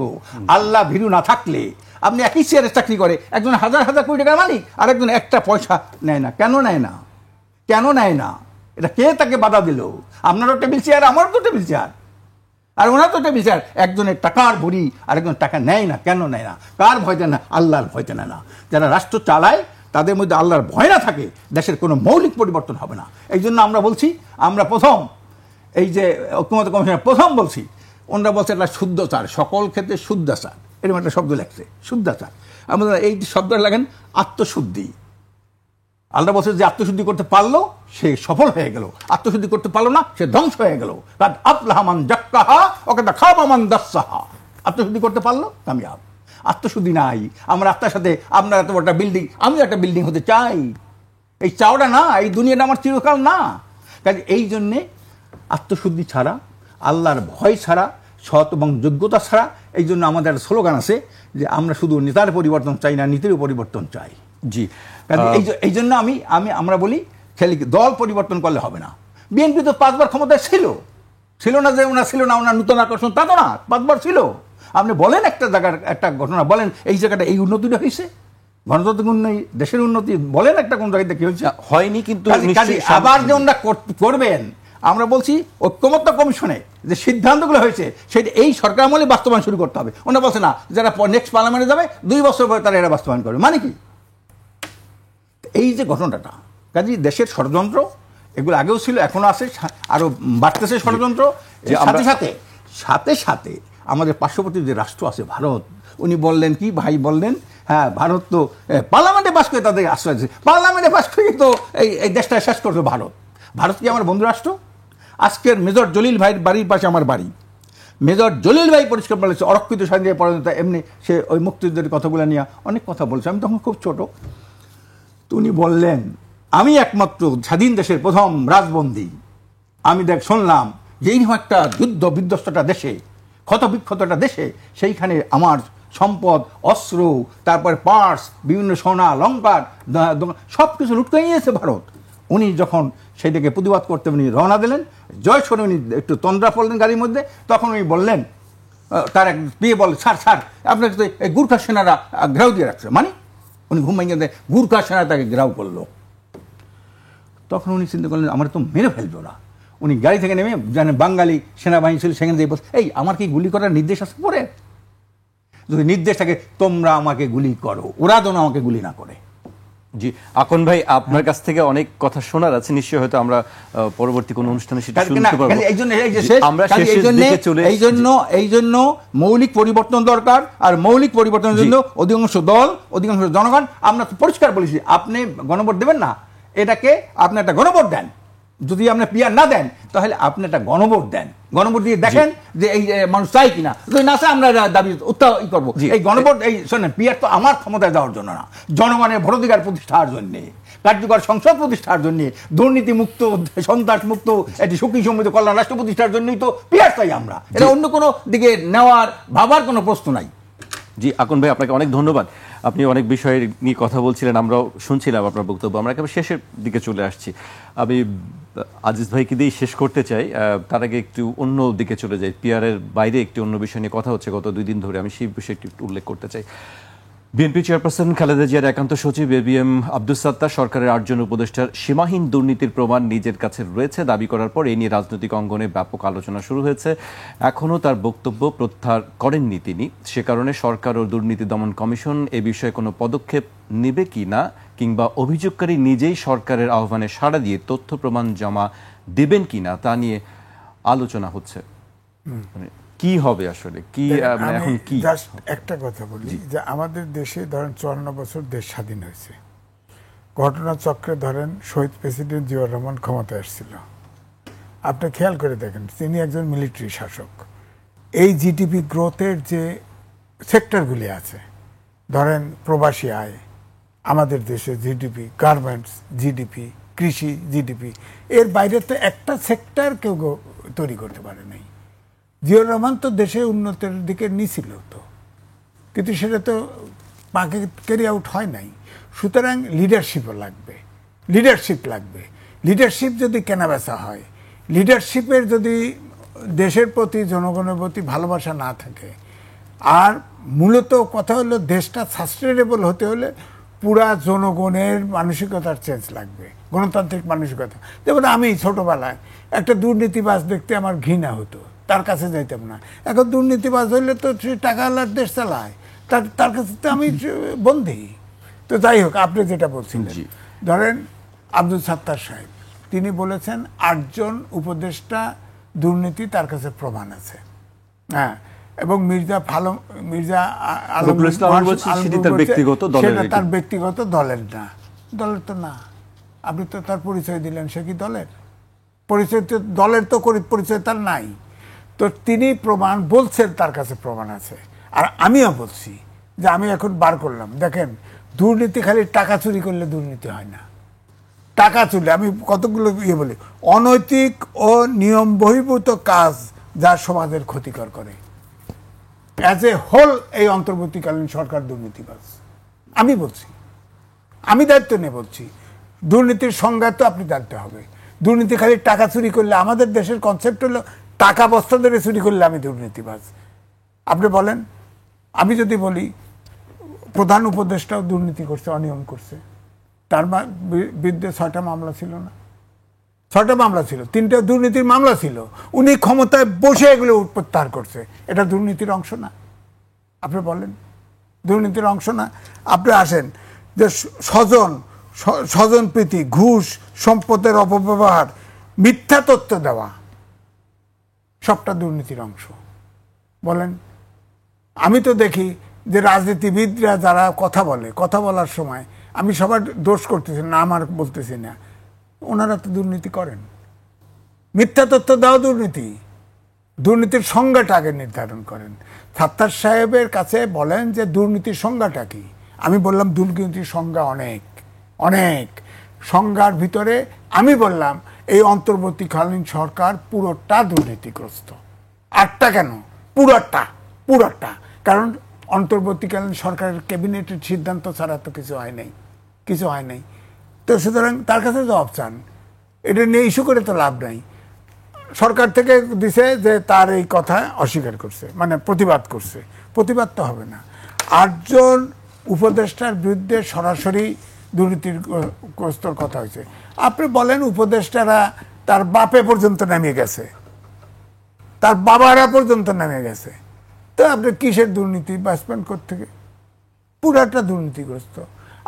আল্লাহ ভীরু না থাকলে আপনি একই চেয়ারে চাকরি করে একজন হাজার হাজার কোটি টাকার মালিক আর একজন একটা পয়সা নেয় না। কেন নেয় না? কেন নেয় না? এটা কে তাকে বাধা দিল? আপনারও টেবিল চেয়ার, আমারও তো টেবিল চেয়ার, আর ওনার তো টেবিল চেয়ার। একজনের টাকার ভরি আর একজন টাকা নেয় না। কেন নেয় না? কার ভয়তে না? আল্লাহর ভয়তে নেয় না। যারা রাষ্ট্র চালায় তাদের মধ্যে আল্লাহর ভয় না থাকে, দেশের কোনো মৌলিক পরিবর্তন হবে না। এই জন্য আমরা বলছি, আমরা প্রথম এই যে ঐক্যমত্য কমিশনের প্রথম বলছি, ওনারা বলছে একটা শুদ্ধাচার, সকল ক্ষেত্রে শুদ্ধাচার, এরকম একটা শব্দ লেখছে, শুদ্ধাচার। আমাদের এই শব্দটা লাগেন আত্মশুদ্ধি। আল্লাহ বলছে যে আত্মশুদ্ধি করতে পারলো সে সফল হয়ে গেল, আত্মশুদ্ধি করতে পারলো না সে ধ্বংস হয়ে গেল। কাদ আফলাহা মান যাক্কাহা ওয়া কাদ খাবা মান দাসসাহা। আত্মশুদ্ধি করতে পারলো কামিয়াব। আত্মশুদ্ধি নাই। আমরা আত্মার সাথে, আপনার এত একটা বিল্ডিং, আমি একটা বিল্ডিং হতে চাই, এই চাওটা না, এই দুনিয়াটা আমার চিরকাল না। কাজে এই জন্যে আত্মশুদ্ধি ছাড়া, আল্লাহর ভয় ছাড়া, সৎ এবং যোগ্যতা ছাড়া, এই জন্য আমাদের একটা স্লোগান আছে যে আমরা শুধু নেতার পরিবর্তন চাই না, নীতির পরিবর্তন চাই। জি, এই জন্য আমরা বলি খেলি দল পরিবর্তন করলে হবে না। বিএনপি তো ৫ বার ক্ষমতায় ছিল না যে ওনার ছিল না, ওনার নূতন আকর্ষণ তা তো না, 5 বার ছিল। আপনি বলেন একটা জায়গার একটা ঘটনা বলেন, এই জায়গাটা এই উন্নতিটা হয়েছে, গণতান্ত্রিক উন্নতি, দেশের উন্নতি বলেন একটা কোন জায়গাতে কি হয়েছে? হয়নি। কিন্তু আবার যে ওনারা করবেন, আমরা বলছি ঐক্যমত্য কমিশনে যে সিদ্ধান্তগুলো হয়েছে সেটা এই সরকার আমলে বাস্তবায়ন শুরু করতে হবে। ওনারা বলছে না, যারা নেক্সট পার্লামেন্টে যাবে 2 বছর পরে তারা এরা বাস্তবায়ন করবে। মানে কি? এই যে ঘটনাটা, কাজেই দেশের ষড়যন্ত্র এগুলো আগেও ছিল, এখনো আছে, আরো বাড়তেছে ষড়যন্ত্র। সাথে সাথে আমাদের পার্শ্ববর্তী যে রাষ্ট্র আছে ভারত, উনি বললেন কি, ভাই বললেন, হ্যাঁ ভারত তো পার্লামেন্টে পাস করে তাদের আশ্রয় দিচ্ছে, পার্লামেন্টে পাস করে তো এই দেশটা শেষ করবে ভারত। ভারত কি আমার বন্ধু রাষ্ট্র? আজকের মেজর জলিল ভাইয়ের বাড়ির পাশে আমার বাড়ি, মেজর জলিল ভাই পরিষ্কার বলেছে অরক্ষিত স্বাধীন পরাধীনতা, এমনি সে ওই মুক্তিযুদ্ধের কথাগুলো নিয়ে অনেক কথা বলছে। আমি তখন খুব ছোট, তো উনি বললেন আমি একমাত্র স্বাধীন দেশের প্রথম রাজবন্দী। আমি শুনলাম যে এইরকম একটা যুদ্ধ বিধ্বস্তটা দেশে, ক্ষতবিক্ষতটা দেশে, সেইখানে আমার সম্পদ, অস্ত্র, তারপর পার্স, বিভিন্ন সোনা অলংকার সব কিছু লুটকে নিয়েছে ভারত। উনি যখন সেটাকে প্রতিবাদ করতে উনি রওনা দিলেন, জয়সরে উনি একটু তন্দ্রা পড়লেন গাড়ির মধ্যে, তখন উনি বললেন, তার এক বিয়ে বলে, স্যার আপনাকে তো এই গুর্খা সেনারা ঘেরাও দিয়ে রাখছে। মানে উনি ঘুম ভেঙে দেয়, গুর্খা সেনা তাকে ঘেরাও করলো। তখন উনি চিন্তা করলেন আমার তো মেরে ফেলবে ওরা। উনি গাড়ি থেকে নেমে, জানেন বাঙালি সেনাবাহিনী ছিল, সেখানে দিয়ে বলছে, এই আমার কি গুলি করার নির্দেশ আছে পরে? যদি নির্দেশ থাকে তোমরা আমাকে গুলি করো, ওরা যেন আমাকে গুলি না করে। জি, আকন ভাই, আপনার কাছ থেকে অনেক কথা শোনার আছে, নিশ্চয়ই হয়তো আমরা পরবর্তী কোনো অনুষ্ঠানে সেটা শুনতে পারবো। এই জন্য মৌলিক পরিবর্তন দরকার, আর মৌলিক পরিবর্তনের জন্য অধিকাংশ দল, অধিকাংশ জনগণ, আমরা পরিষ্কার বলেছি, আপনি গণভোট দেবেন না, এটাকে আপনি একটা গণভোট দেন। যদি আপনি পিয়ার না দেন তাহলে আপনি একটা গণভোট দেন, গণভোট দিয়ে দেখেন যে এই মানুষ চাই কিনা। যদি না চায় আমরা দাবি উত্তর করবো। এই গণভোট, এই শোনেন, পিয়ার তো আমার ক্ষমতায় দেওয়ার জন্য না, জনগণের ভোটাধিকার প্রতিষ্ঠার জন্যে, কার্যকর সংসদ প্রতিষ্ঠার জন্য, দুর্নীতি মুক্ত, সন্ত্রাস মুক্ত একটি সুখী সমৃদ্ধ কল্যাণ রাষ্ট্র প্রতিষ্ঠার জন্যই তো পিয়ার চাই আমরা। এটা অন্য কোনো দিকে নেওয়ার ভাবার কোনো প্রশ্ন নাই। জি, আকন ভাই, আপনাকে অনেক ধন্যবাদ। আপনি অনেক বিষয় নিয়ে কথা বলছিলেন, আমরাও শুনছিলাম আপনার বক্তব্য। আমরা একেবারে শেষের দিকে চলে আসছি। আমি আজিজ ভাইকে দিয়েই শেষ করতে চাই, তার আগে একটু অন্য দিকে চলে যাই। পিয়ারের বাইরে একটি অন্য বিষয় নিয়ে কথা হচ্ছে গত 2 দিন ধরে, আমি সেই বিষয়টি একটু উল্লেখ করতে চাই। বিএনপি চেয়ারপারসন খালেদা জিয়ার একান্ত সচিব এবিএম আব্দুস সাত্তার সরকারের 8 জন উপদেষ্টার সীমাহীন দুর্নীতির প্রমাণ নিজের কাছে রয়েছে দাবি করার পর এই নিয়ে রাজনৈতিক অঙ্গনে ব্যাপক আলোচনা শুরু হয়েছে। এখনও তার বক্তব্য প্রত্যাহার করেননি তিনি। সে কারণে সরকার ও দুর্নীতি দমন কমিশন এ বিষয়ে কোনো পদক্ষেপ নেবে কি না, কিংবা অভিযোগকারী নিজেই সরকারের আহ্বানে সাড়া দিয়ে তথ্য প্রমাণ জমা দেবেন কিনা তা নিয়ে আলোচনা হচ্ছে। কি হবে আসলে, কি এখন কি? জাস্ট একটা কথা বলি যে আমাদের দেশে ধরেন 54 বছর দেশ স্বাধীন হয়েছে, ঘটনাচক্রে ধরেন শহীদ প্রেসিডেন্ট জিয়াউর রহমান ক্ষমতায় আসছিল। আপনি খেয়াল করে দেখেন, তিনি একজন মিলিটারি শাসক। এই জিডিপি গ্রোথের যে সেক্টরগুলি আছে, ধরেন প্রবাসী আয়, আমাদের দেশে জিডিপি, গার্মেন্টস জিডিপি, কৃষি জিডিপি, এর বাইরে তো একটা সেক্টর কেউ তৈরি করতে পারে নাই। জিয়াউর রহমান তো দেশে উন্নতির দিকে নিছিল তো, কিন্তু সেটা তো পাকে ক্যারি আউট হয় নাই। সুতরাং লিডারশিপও লাগবে, লিডারশিপ লাগবে। লিডারশিপ যদি কেনাবেচা হয়, লিডারশিপের যদি দেশের প্রতি জনগণের প্রতি ভালোবাসা না থাকে, আর মূলত কথা হলো দেশটা সাস্টেনেবল হতে হলে পুরা জনগণের মানসিকতার চেঞ্জ লাগবে, গণতান্ত্রিক মানসিকতা। যেমন আমি ছোটবেলায় একটা দুর্নীতিবাজ দেখতে আমার ঘৃণা হতো, তার কাছে যাইতাম না। এখন দুর্নীতিবাজ হইলে তো সে টাকাওয়ালার দেশ চালায়, তার কাছে তো আমি বন্দী। তো যাই হোক, আপনি যেটা বলছিলেন, ধরেন আব্দুল সাত্তার সাহেব, তিনি বলেছেন 8 জন উপদেষ্টা দুর্নীতি তার কাছে প্রমাণ আছে। হ্যাঁ, এবং মির্জা আলম সেটা তার ব্যক্তিগত দলের না, দলের তো না। আপনি তো তার পরিচয় দিলেন, সে কি দলের পরিচয়? তো দলের তো পরিচয় তার নাই। তো তিনি প্রমাণ বলছেন, তার কাছে প্রমাণ আছে। আর আমিও বলছি যে আমি এখন বার করলাম, দেখেন দুর্নীতি খালি টাকা চুরি করলে দুর্নীতি হয় না। টাকা চুরি, আমি কতগুলো বলি, অনৈতিক ও নিয়ম বহির্ভূত কাজ যা সমাজের ক্ষতিকর করে, অ্যাজ এ হোল এই অন্তর্বর্তীকালীন সরকার দুর্নীতিবাজ। আমি বলছি, আমি দায়িত্ব নিয়ে বলছি, দুর্নীতির সংজ্ঞা তো আপনি জানতে হবে। দুর্নীতি খালি টাকা চুরি করলে, আমাদের দেশের কনসেপ্ট হলো টাকা বস্তা ধরে চুরি করলে আমি দুর্নীতিবাজ। আপনি বলেন, আমি যদি বলি প্রধান উপদেষ্টাও দুর্নীতি করছে, অনিয়ম করছে, তার বিরুদ্ধে 6টা মামলা ছিল না? 6টা মামলা ছিল, 3টা দুর্নীতির মামলা ছিল। উনি ক্ষমতায় বসে এগুলো প্রত্যাহার করছে, এটা দুর্নীতির অংশ না? আপনি বলেন, দুর্নীতির অংশ না? আপনি আসেন যে স্বজনপ্রীতি, ঘুষ, সম্পদের অপব্যবহার, মিথ্যা তথ্য দেওয়া, সবটা দুর্নীতির অংশ। বলেন, আমি তো দেখি যে রাজনীতিবিদরা যারা কথা বলে, কথা বলার সময় আমি সবার দোষ করতেছি না, আমার বলতেছি না, ওনারা তো দুর্নীতি করেন। মিথ্যা তথ্য দেওয়া দুর্নীতি। দুর্নীতির সংজ্ঞাটা আগে নির্ধারণ করেন। সাত্তার সাহেবের কাছে বলেন যে দুর্নীতির সংজ্ঞাটা কি? আমি বললাম দুর্নীতির সংজ্ঞা অনেক অনেক। সংজ্ঞার ভিতরে আমি বললাম এই অন্তর্বর্তীকালীন সরকার পুরোটা দুর্নীতিগ্রস্ত। 8টা কেন, পুরোটা। কারণ অন্তর্বর্তীকালীন সরকারের ক্যাবিনেটের সিদ্ধান্ত ছাড়া তো কিছু হয় নাই। তো সুতরাং তার কাছে জবাব চান, এটা নিয়ে ইস্যু করে তো লাভ নাই। সরকার থেকে দিছে যে তার এই কথা অস্বীকার করছে, মানে প্রতিবাদ করছে। প্রতিবাদ তো হবে না। 8 জন উপদেষ্টার বিরুদ্ধে সরাসরি দুর্নীতিগ্রস্তর কথা হয়েছে। আপনি বলেন উপদেষ্টারা তার বাপে পর্যন্ত নামিয়ে গেছে, তার বাবারা পর্যন্ত নামিয়ে গেছে, তো আপনি কিসের দুর্নীতি বাঁচবেন কোত্থেকে? পুরাটা দুর্নীতিগ্রস্ত।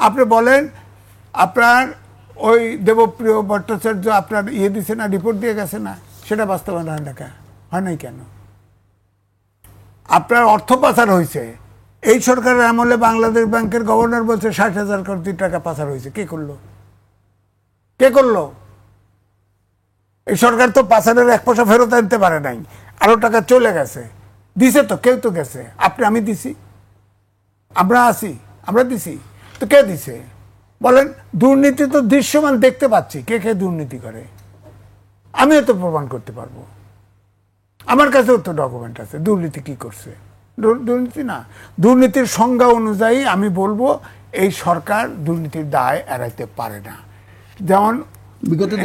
আপনি বলেন আপনার ওই দেবপ্রিয় ভট্টাচার্য আপনার দিছে না, রিপোর্ট দিয়ে গেছে না, সেটা বাস্তবায়ন হয় নাই কেন? আপনার অর্থ পাচার হয়েছে, এই সরকারের আমলে বাংলাদেশ ব্যাংকের গভর্নর বলছে 60,000 কোটি টাকা পাচার হয়েছে। কে করলো? এই সরকার তো পাচারের 1 পয়সা ফেরত আনতে পারে নাই, আরো টাকা চলে গেছে। দিছে তো, কেউ তো গেছে। আমি দিছি, আমরা দিছি তো, কে দিছে? বলেন, দুর্নীতি তো দৃশ্যমান দেখতে পাচ্ছি, কে দুর্নীতি করে, আমিও তো প্রমাণ করতে পারবো। আমার কাছেও তো ডকুমেন্ট আছে। দুর্নীতি কি করছে? দুর্নীতি না, দুর্নীতির সংজ্ঞা অনুযায়ী আমি বলবো এই সরকার দুর্নীতির দায় এড়াইতে পারে না। যেমন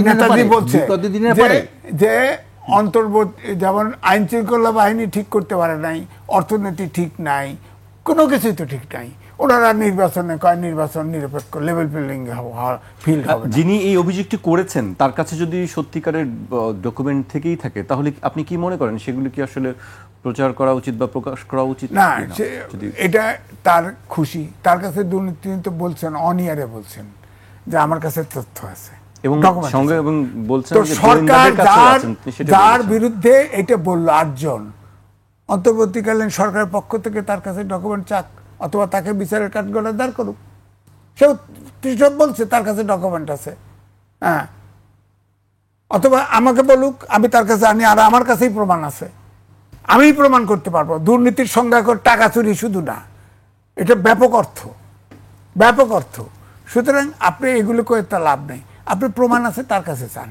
নেতাজি বলছে যে যেমন আইন শৃঙ্খলা বাহিনী ঠিক করতে পারে নাই, অর্থনীতি ঠিক নাই, কোনো কিছুই তো ঠিক নাই, ওনারা নির্বাচনে কয় নির্বাচন নিরপেক্ষ লেভেল ফিল্ডিং ফিল্ড হবে না। যিনি এই অভিযোগটি করেছেন তার কাছে যদি সত্যিকারের ডকুমেন্ট থেকেই থাকে তাহলে আপনি কি মনে করেন সেগুলো কি আসলে প্রচার করা উচিত বা প্রকাশ করা উচিত না? কিনা? এটা তার খুশি, তার কাছে দুর্নীতি তো বলছেন, অনিয়ারে বলছেন যে আমার কাছে তথ্য আছে এবং document সঙ্গে আছে। এবং বলছেন তো যে সরকার গোয়েন্দাদের কাছেও আছেন, তিনি সেটা যার বলেছেন। বিরুদ্ধে এটা বললো 8 জন, অন্তর্বর্তীকালীন সরকারের পক্ষ থেকে তার কাছে ডকুমেন্ট চাক, অথবা তাকে বিচারের কাঠগড়ায় দাঁড় করুক। সেও সব বলছে তার কাছে ডকুমেন্ট আছে, হ্যাঁ, অথবা আমাকে বলুক, আমি তার কাছে আনি, আর আমার কাছেই প্রমাণ আছে, আমি প্রমাণ করতে পারবো। দুর্নীতির সংজ্ঞা করে টাকা চুরি শুধু না, এটা ব্যাপক অর্থ, ব্যাপক অর্থ। সুতরাং আপনি এগুলো করে তো লাভ নেই, আপনি প্রমাণ আছে তার কাছে চান,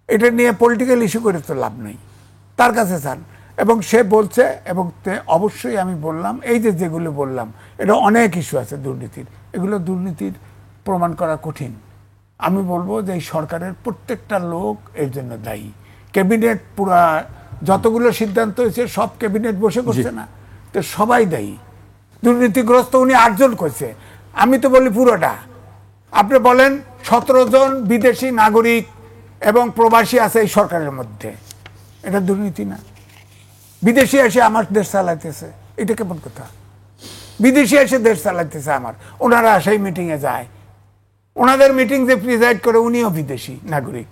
এটা নিয়ে পলিটিক্যাল ইস্যু করে তো লাভ নেই, তার কাছে চান। এবং সে বলছে, এবং অবশ্যই আমি বললাম এই যে যেগুলো বললাম, এটা অনেক ইস্যু আছে দুর্নীতির, এগুলো দুর্নীতির প্রমাণ করা কঠিন। আমি বলবো যে এই সরকারের প্রত্যেকটা লোক এর জন্য দায়ী। ক্যাবিনেট পুরা যতগুলো সিদ্ধান্ত হয়েছে সব ক্যাবিনেট বসে করছে না, তো সবাই দায়ী। দুর্নীতিগ্রস্ত উনি 8 জন করছে, আমি তো বলি পুরোটা। আপনি বলেন 17 জন বিদেশি নাগরিক এবং প্রবাসী আছে এই সরকারের মধ্যে, এটা দুর্নীতি না? বিদেশি এসে আমার দেশ চালাইতেছে, এটা কেমন কথা? বিদেশি এসে দেশ চালাইতেছে আমার, ওনারা সেই মিটিংয়ে যায়, ওনাদের মিটিং যে প্রিজাইড করে উনিও বিদেশি নাগরিক,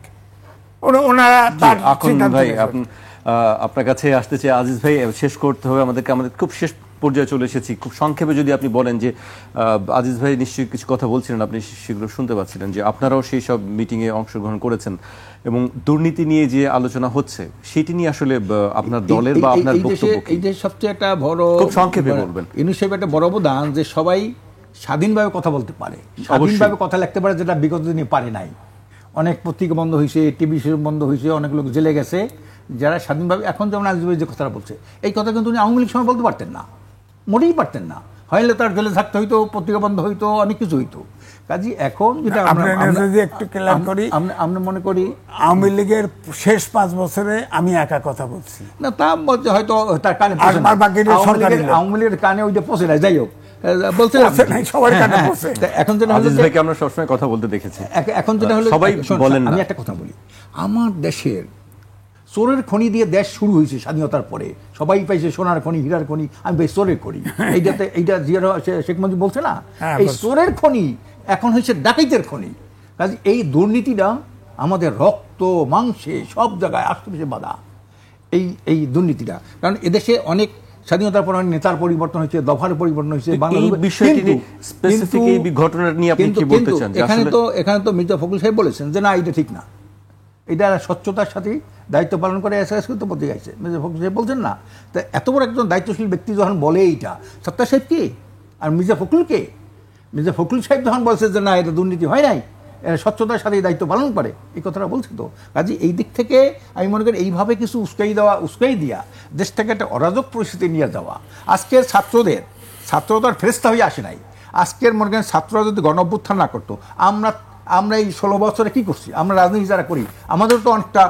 ওনারা তার সিদ্ধান্ত ভাই নেবেন। আপনার কাছে আসতে চাই আজিজ ভাই, শেষ করতে হবে আমাদেরকে, আমাদের খুব শেষ পর্যায়ে চলে এসেছি। খুব সংক্ষেপে যদি আপনি বলেন যে আজিজ ভাই নিশ্চয়ই কিছু কথা বলছিলেন, আপনি সেগুলো শুনতে পাচ্ছিলেন, যে আপনারাও সেই সব মিটিংয়ে অংশগ্রহণ করেছেন এবং দুর্নীতি নিয়ে যে আলোচনা হচ্ছে সেটি নিয়ে আসলে আপনার দলের বা আপনার বক্তব্য কি? এই যে সবচেয়ে একটা বড়, খুব সংক্ষেপে বলবেন। ইউনূস সাহেব একটা বড় অবদান যে সবাই স্বাধীনভাবে কথা বলতে পারে, স্বাধীনভাবে কথা লিখতে পারে, যেটা বিগত দিনে পারে নাই। অনেক পত্রিকা বন্ধ হয়েছে, টিভি শো বন্ধ হয়েছে, অনেক লোক জেলে গেছে, যারা স্বাধীনভাবে এখন যেমন আজিজ ভাই যে কথাটা বলছে, এই কথা কিন্তু উনি আওয়ামী লীগ সময় বলতে পারতেন না, মোটেই পারতেন না। হইলে তার জেলে থাকতে হইতো, পত্রিকা বন্ধ হইতো, অনেক কিছু হইতো। কাজে এখন যেটা একটু ক্লিয়ার করি, আমরা মনে করি আওয়ামী লীগের শেষ 5 বছরে আমি একা কথা বলছি না, তা হয়তো তার কানে আওয়ামী লীগের কানে ওইটা পৌঁছে না, যাই হোক বলছিলাম সবার কানে পৌঁছে। এখন যেটা আজিজ ভাইকে আমরা সবসময় কথা বলতে দেখেছি, এখন যেটা হলো, সবাই বলেন না। আমি একটা কথা বলি, আমার দেশের চোরের খনি দিয়ে দেশ শুরু হয়েছে স্বাধীনতার পরে, সবাই পাইছে সোনার খনি, হীরার খনি, আমি ভাই চোরের খনি। এইটা শেখ মুজিব বলছে না, এই চোরের খনি এখন হয়েছে ডাকাইতের খনি। কাজে এই দুর্নীতিটা আমাদের রক্ত মাংসে সব জায়গায় আশেপাশে বাধা, এই দুর্নীতিটা। কারণ এদেশে অনেক স্বাধীনতার পর নেতার পরিবর্তন হয়েছে, দফার পরিবর্তন হয়েছে, এখানে তো মির্জা ফখরুল সাহেব বলেছেন যে না, এটা ঠিক না, এটা স্বচ্ছতার সাথে দায়িত্ব পালন করে এসএস কিন্তু বলতে গাইছে, মির্জা ফখরুল সাহেব বলছেন না। তো এত বড় একজন দায়িত্বশীল ব্যক্তি যখন বলে এইটা, সত্তার সাহেব কে আর মির্জা ফখরুল কে? মির্জা ফখরুল সাহেব যখন বলছে যে না, এটা দুর্নীতি হয় নাই, এরা স্বচ্ছতার সাথে দায়িত্ব পালন করে, এই কথাটা বলছে। তো কাজে এই দিক থেকে আমি মনে করি এইভাবে কিছু উস্কাই দিয়া দেশ থেকে একটা অরাজক পরিস্থিতি নিয়ে যাওয়া। আজকের ছাত্রদের ফেরেস্তা হয়ে আসে নাই। আজকের মনে করেন ছাত্ররা যদি গণ অভ্যুত্থান না করতো, আমরা এই 16 বছরে কি করছি, আমরা রাজনীতি যারা করি, আমাদের তো অনেকটা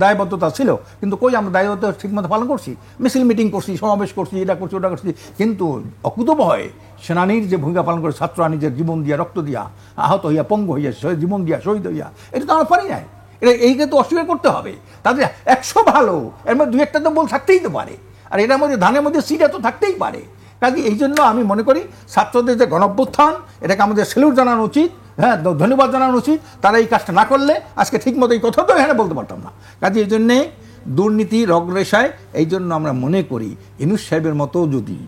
দায়বদ্ধতা ছিল, কিন্তু কই আমরা দায়বদ্ধতা ঠিকমতো পালন করছি? মিছিল মিটিং করছি, সমাবেশ করছি, এটা করছি, ওটা করছি, কিন্তু অকুতভয় সেনানীর যে ভূমিকা পালন করে, ছাত্ররা নিজের জীবন দিয়া, রক্ত দিয়া, আহত হইয়া, পঙ্গু হইয়া, জীবন দিয়া, শহীদ হইয়া, এটা তো আমরা পারি নাই। এইটা তো অস্বীকার করতে হবে। তাদের 100 ভালো, এর মধ্যে 2-1টা তো বল থাকতেই তো পারে, আর এটার মধ্যে ধানের মধ্যে সিটা তো থাকতেই পারে। কাজে এই জন্য আমি মনে করি ছাত্রদের যে গণঅভ্যুত্থান, এটাকে আমাদের স্যালুট জানানো উচিত, হ্যাঁ, ধন্যবাদ জানানো উচিত। তারা এই কাজটা না করলে আজকে ঠিক মতো এই কথা তো এখানে বলতে পারতাম না। কাজে এই জন্যে দুর্নীতি রগরেশায়, এই জন্য আমরা মনে করি ইউনূস সাহেবের মতো যদি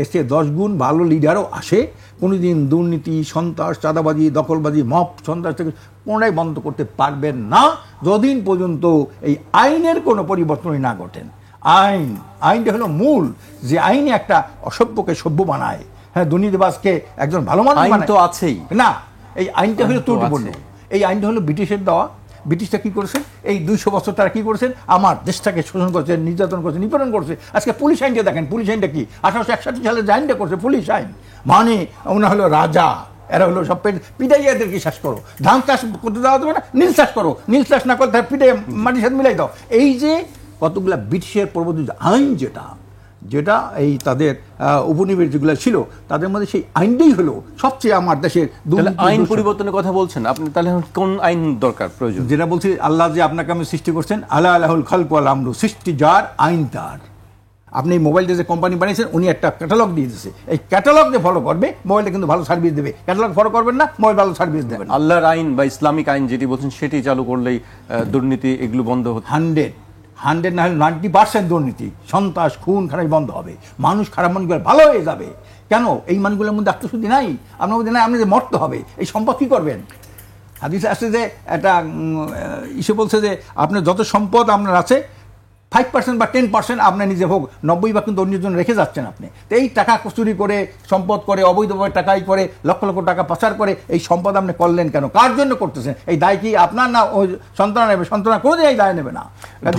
এসে 10 গুণ ভালো লিডারও আসে, কোনোদিন দুর্নীতি, সন্ত্রাস, চাঁদাবাজি, দখলবাজি, মব সন্ত্রাস থেকে কোনোটাই বন্ধ করতে পারবেন না, যতদিন পর্যন্ত এই আইনের কোনো পরিবর্তনই না ঘটেন। আইনটা হলো মূল, যে আইনে একটা অসভ্যকে সভ্য বানায়, হ্যাঁ, দুর্নীতিবাজকে একজন ভালো মানুষ বানায়। তো আছেই না, এই আইনটা হলো ত্রুটিপূর্ণ। এই আইনটা হলো ব্রিটিশের দেওয়া। ব্রিটিশরা কি করেছেন, এই 200 বছর তারা কি করেছেন, আমার দেশটাকে শোষণ করছে, নির্যাতন করছে, নিপীড়ন করছে। আজকে পুলিশ আইনটা দেখেন, পুলিশ আইনটা কি 1861 সালে যে আইনটা করছে পুলিশ আইন, মানে ওনা হলো রাজা, এরা হলো সব পিটাইয়া এদেরকে শ্বাস করো, ধান চাষ করতে দেওয়া যাবে না, নীল চাষ করো, নীল চাষ না করে তার পিটাই মাটির সাথে মিলাই দাও। এই যে কতগুলা ব্রিটিশের পরবর্তী আইন, যেটা যেটা এই তাদের উপনিবেশ যেগুলো ছিল তাদের মধ্যে সেই আইনটাই হলো সবচেয়ে আমার দেশের তাহলে আইন পরিবর্তনের কথা বলছেন আপনি, তাহলে এখন কোন আইন দরকার প্রয়োজন? যেটা বলছি আল্লাহ যে আপনাকে আমি সৃষ্টি করছেন, আল্লাহ আল্লাহুল খালকু ওয়াল আমরু, সৃষ্টি যার আইন তার। আপনি এই মোবাইলটা যে কোম্পানি বানিয়েছেন উনি একটা ক্যাটালগ দিয়ে দিয়েছে, এই ক্যাটালগ যে ফলো করবে মোবাইলটা কিন্তু ভালো সার্ভিস দেবে, ক্যাটালগ ফলো করবেন না মোবাইল ভালো সার্ভিস দেবেন। আল্লাহর আইন বা ইসলামিক আইন যেটি বলছেন সেটি চালু করলেই দুর্নীতি এগুলো বন্ধ হচ্ছে। 100 না হলে 90% দুর্নীতি, সন্ত্রাস, খুন খারাপ বন্ধ হবে, মানুষ খারাপ মানুষগুলো ভালো হয়ে যাবে। কেন এই মানুষগুলোর মধ্যে আত্মশুদ্ধি নাই? আপনার মধ্যে নাই, আপনি যে মরতে হবে, এই সম্পদ কী করবেন? হাদিসে আসছে যে একটা ইসে বলছে যে আপনার যত সম্পদ আপনার আছে 5% বা 10% আপনার নিজে হোক, 90% কিন্তু অন্যের জন্য রেখে যাচ্ছেন আপনি। তো এই টাকা চুরি করে, সম্পদ করে, অবৈধভাবে টাকাই করে, লক্ষ লক্ষ টাকা পাচার করে এই সম্পদ আপনি করলেন কেন? কার জন্য করতেছেন? এই দায় কি আপনার না ওই সন্তান নেবে? সন্তান কোনোদিন এই দায় নেবে না।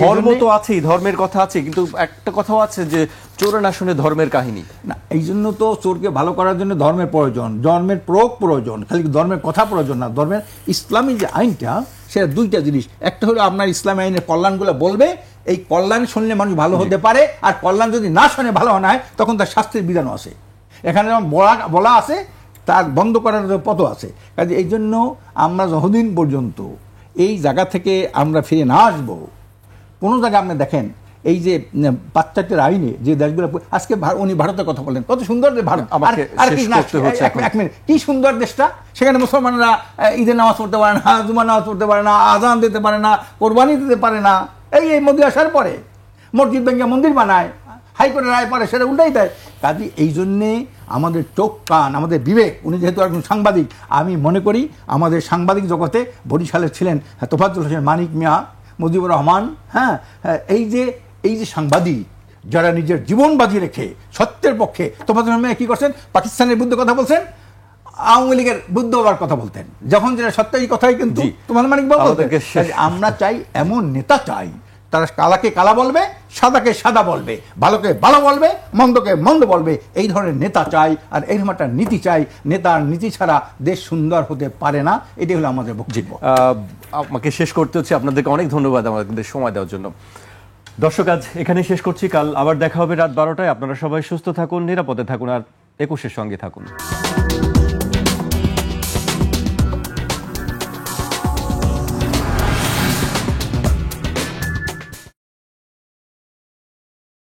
ধর্ম তো আছেই, ধর্মের কথা আছে, কিন্তু একটা কথাও আছে যে চোরের না শুনে ধর্মের কাহিনী না। এই জন্য তো চোরকে ভালো করার জন্য ধর্মের প্রয়োজন, ধর্মের প্রয়োগ প্রয়োজন, খালি ধর্মের কথা প্রয়োজন না। ধর্মের ইসলামী যে আইনটা সেটা দুইটা জিনিস, একটা হলো আপনার ইসলামী আইনের কল্যাণগুলো বলবে, এই কল্যাণ শুনলে মানুষ ভালো হতে পারে, আর কল্যাণ যদি না শুনে ভালো না হয় তখন তার শাস্তির বিধানও আছে। এখানে যেমন বলা আছে তার বন্ধ করার পথও আছে। কাজে এই জন্য আমরা যতদিন পর্যন্ত এই জায়গা থেকে আমরা ফিরে না আসবো, কোনো জায়গায় আপনি দেখেন এই যে পাশ্চাত্যের আইনে যে দেশগুলো, আজকে উনি ভারতের কথা বললেন, কত সুন্দর যে ভারত, এক মিনিট, কি সুন্দর দেশটা। সেখানে মুসলমানরা ঈদের নামাজ পড়তে পারে না, জুমার নামাজ পড়তে পারে না, আজান দিতে পারে না, কোরবানি দিতে পারে না। এই মোদি আসার পরে মসজিদ ভেঙে মন্দির বানায়, হাইকোর্টের রায় পরে সেটা উল্টাই দেয়। কাজে এই জন্যে আমাদের চোখ কান, আমাদের বিবেক, উনি যেহেতু একজন সাংবাদিক, আমি মনে করি আমাদের সাংবাদিক জগতে বরিশালের ছিলেন তোফাজ্জল হোসেন মানিক মিয়া, মুজিবুর রহমান, এই যে সাংবাদিক যারা নিজের জীবন বাজি রেখে সত্যের পক্ষে, তোফাজ্জল হোসেন কি করছেন? পাকিস্তানের বিরুদ্ধে কথা বলছেন, আওয়ামী লীগের বিরুদ্ধে আবার কথা বলতেন, যখন যেটা সত্য এই কথাই কিন্তু তোমার মানিক বাবু। আমরা চাই এমন নেতা চাই, তারা কালাকে কালা বলবে, সাদাকে সাদা বলবে, ভালোকে ভালো বলবে, মন্দকে মন্দ বলবে, এই ধরনের নেতা চাই। আর এইরকম একটা নীতি চাই, নেতার নীতি ছাড়া দেশ সুন্দর হতে পারে না। এটাই হলো আমাদের বক্তব্য। আমাকে শেষ করতে হচ্ছে, আপনাদেরকে অনেক ধন্যবাদ আমাদের সময় দেওয়ার জন্য। দর্শক আজ এখানেই শেষ করছি, কাল আবার দেখা হবে রাত 12টায়। আপনারা সবাই সুস্থ থাকুন, নিরাপদে থাকুন, আর 21-এর সঙ্গে থাকুন।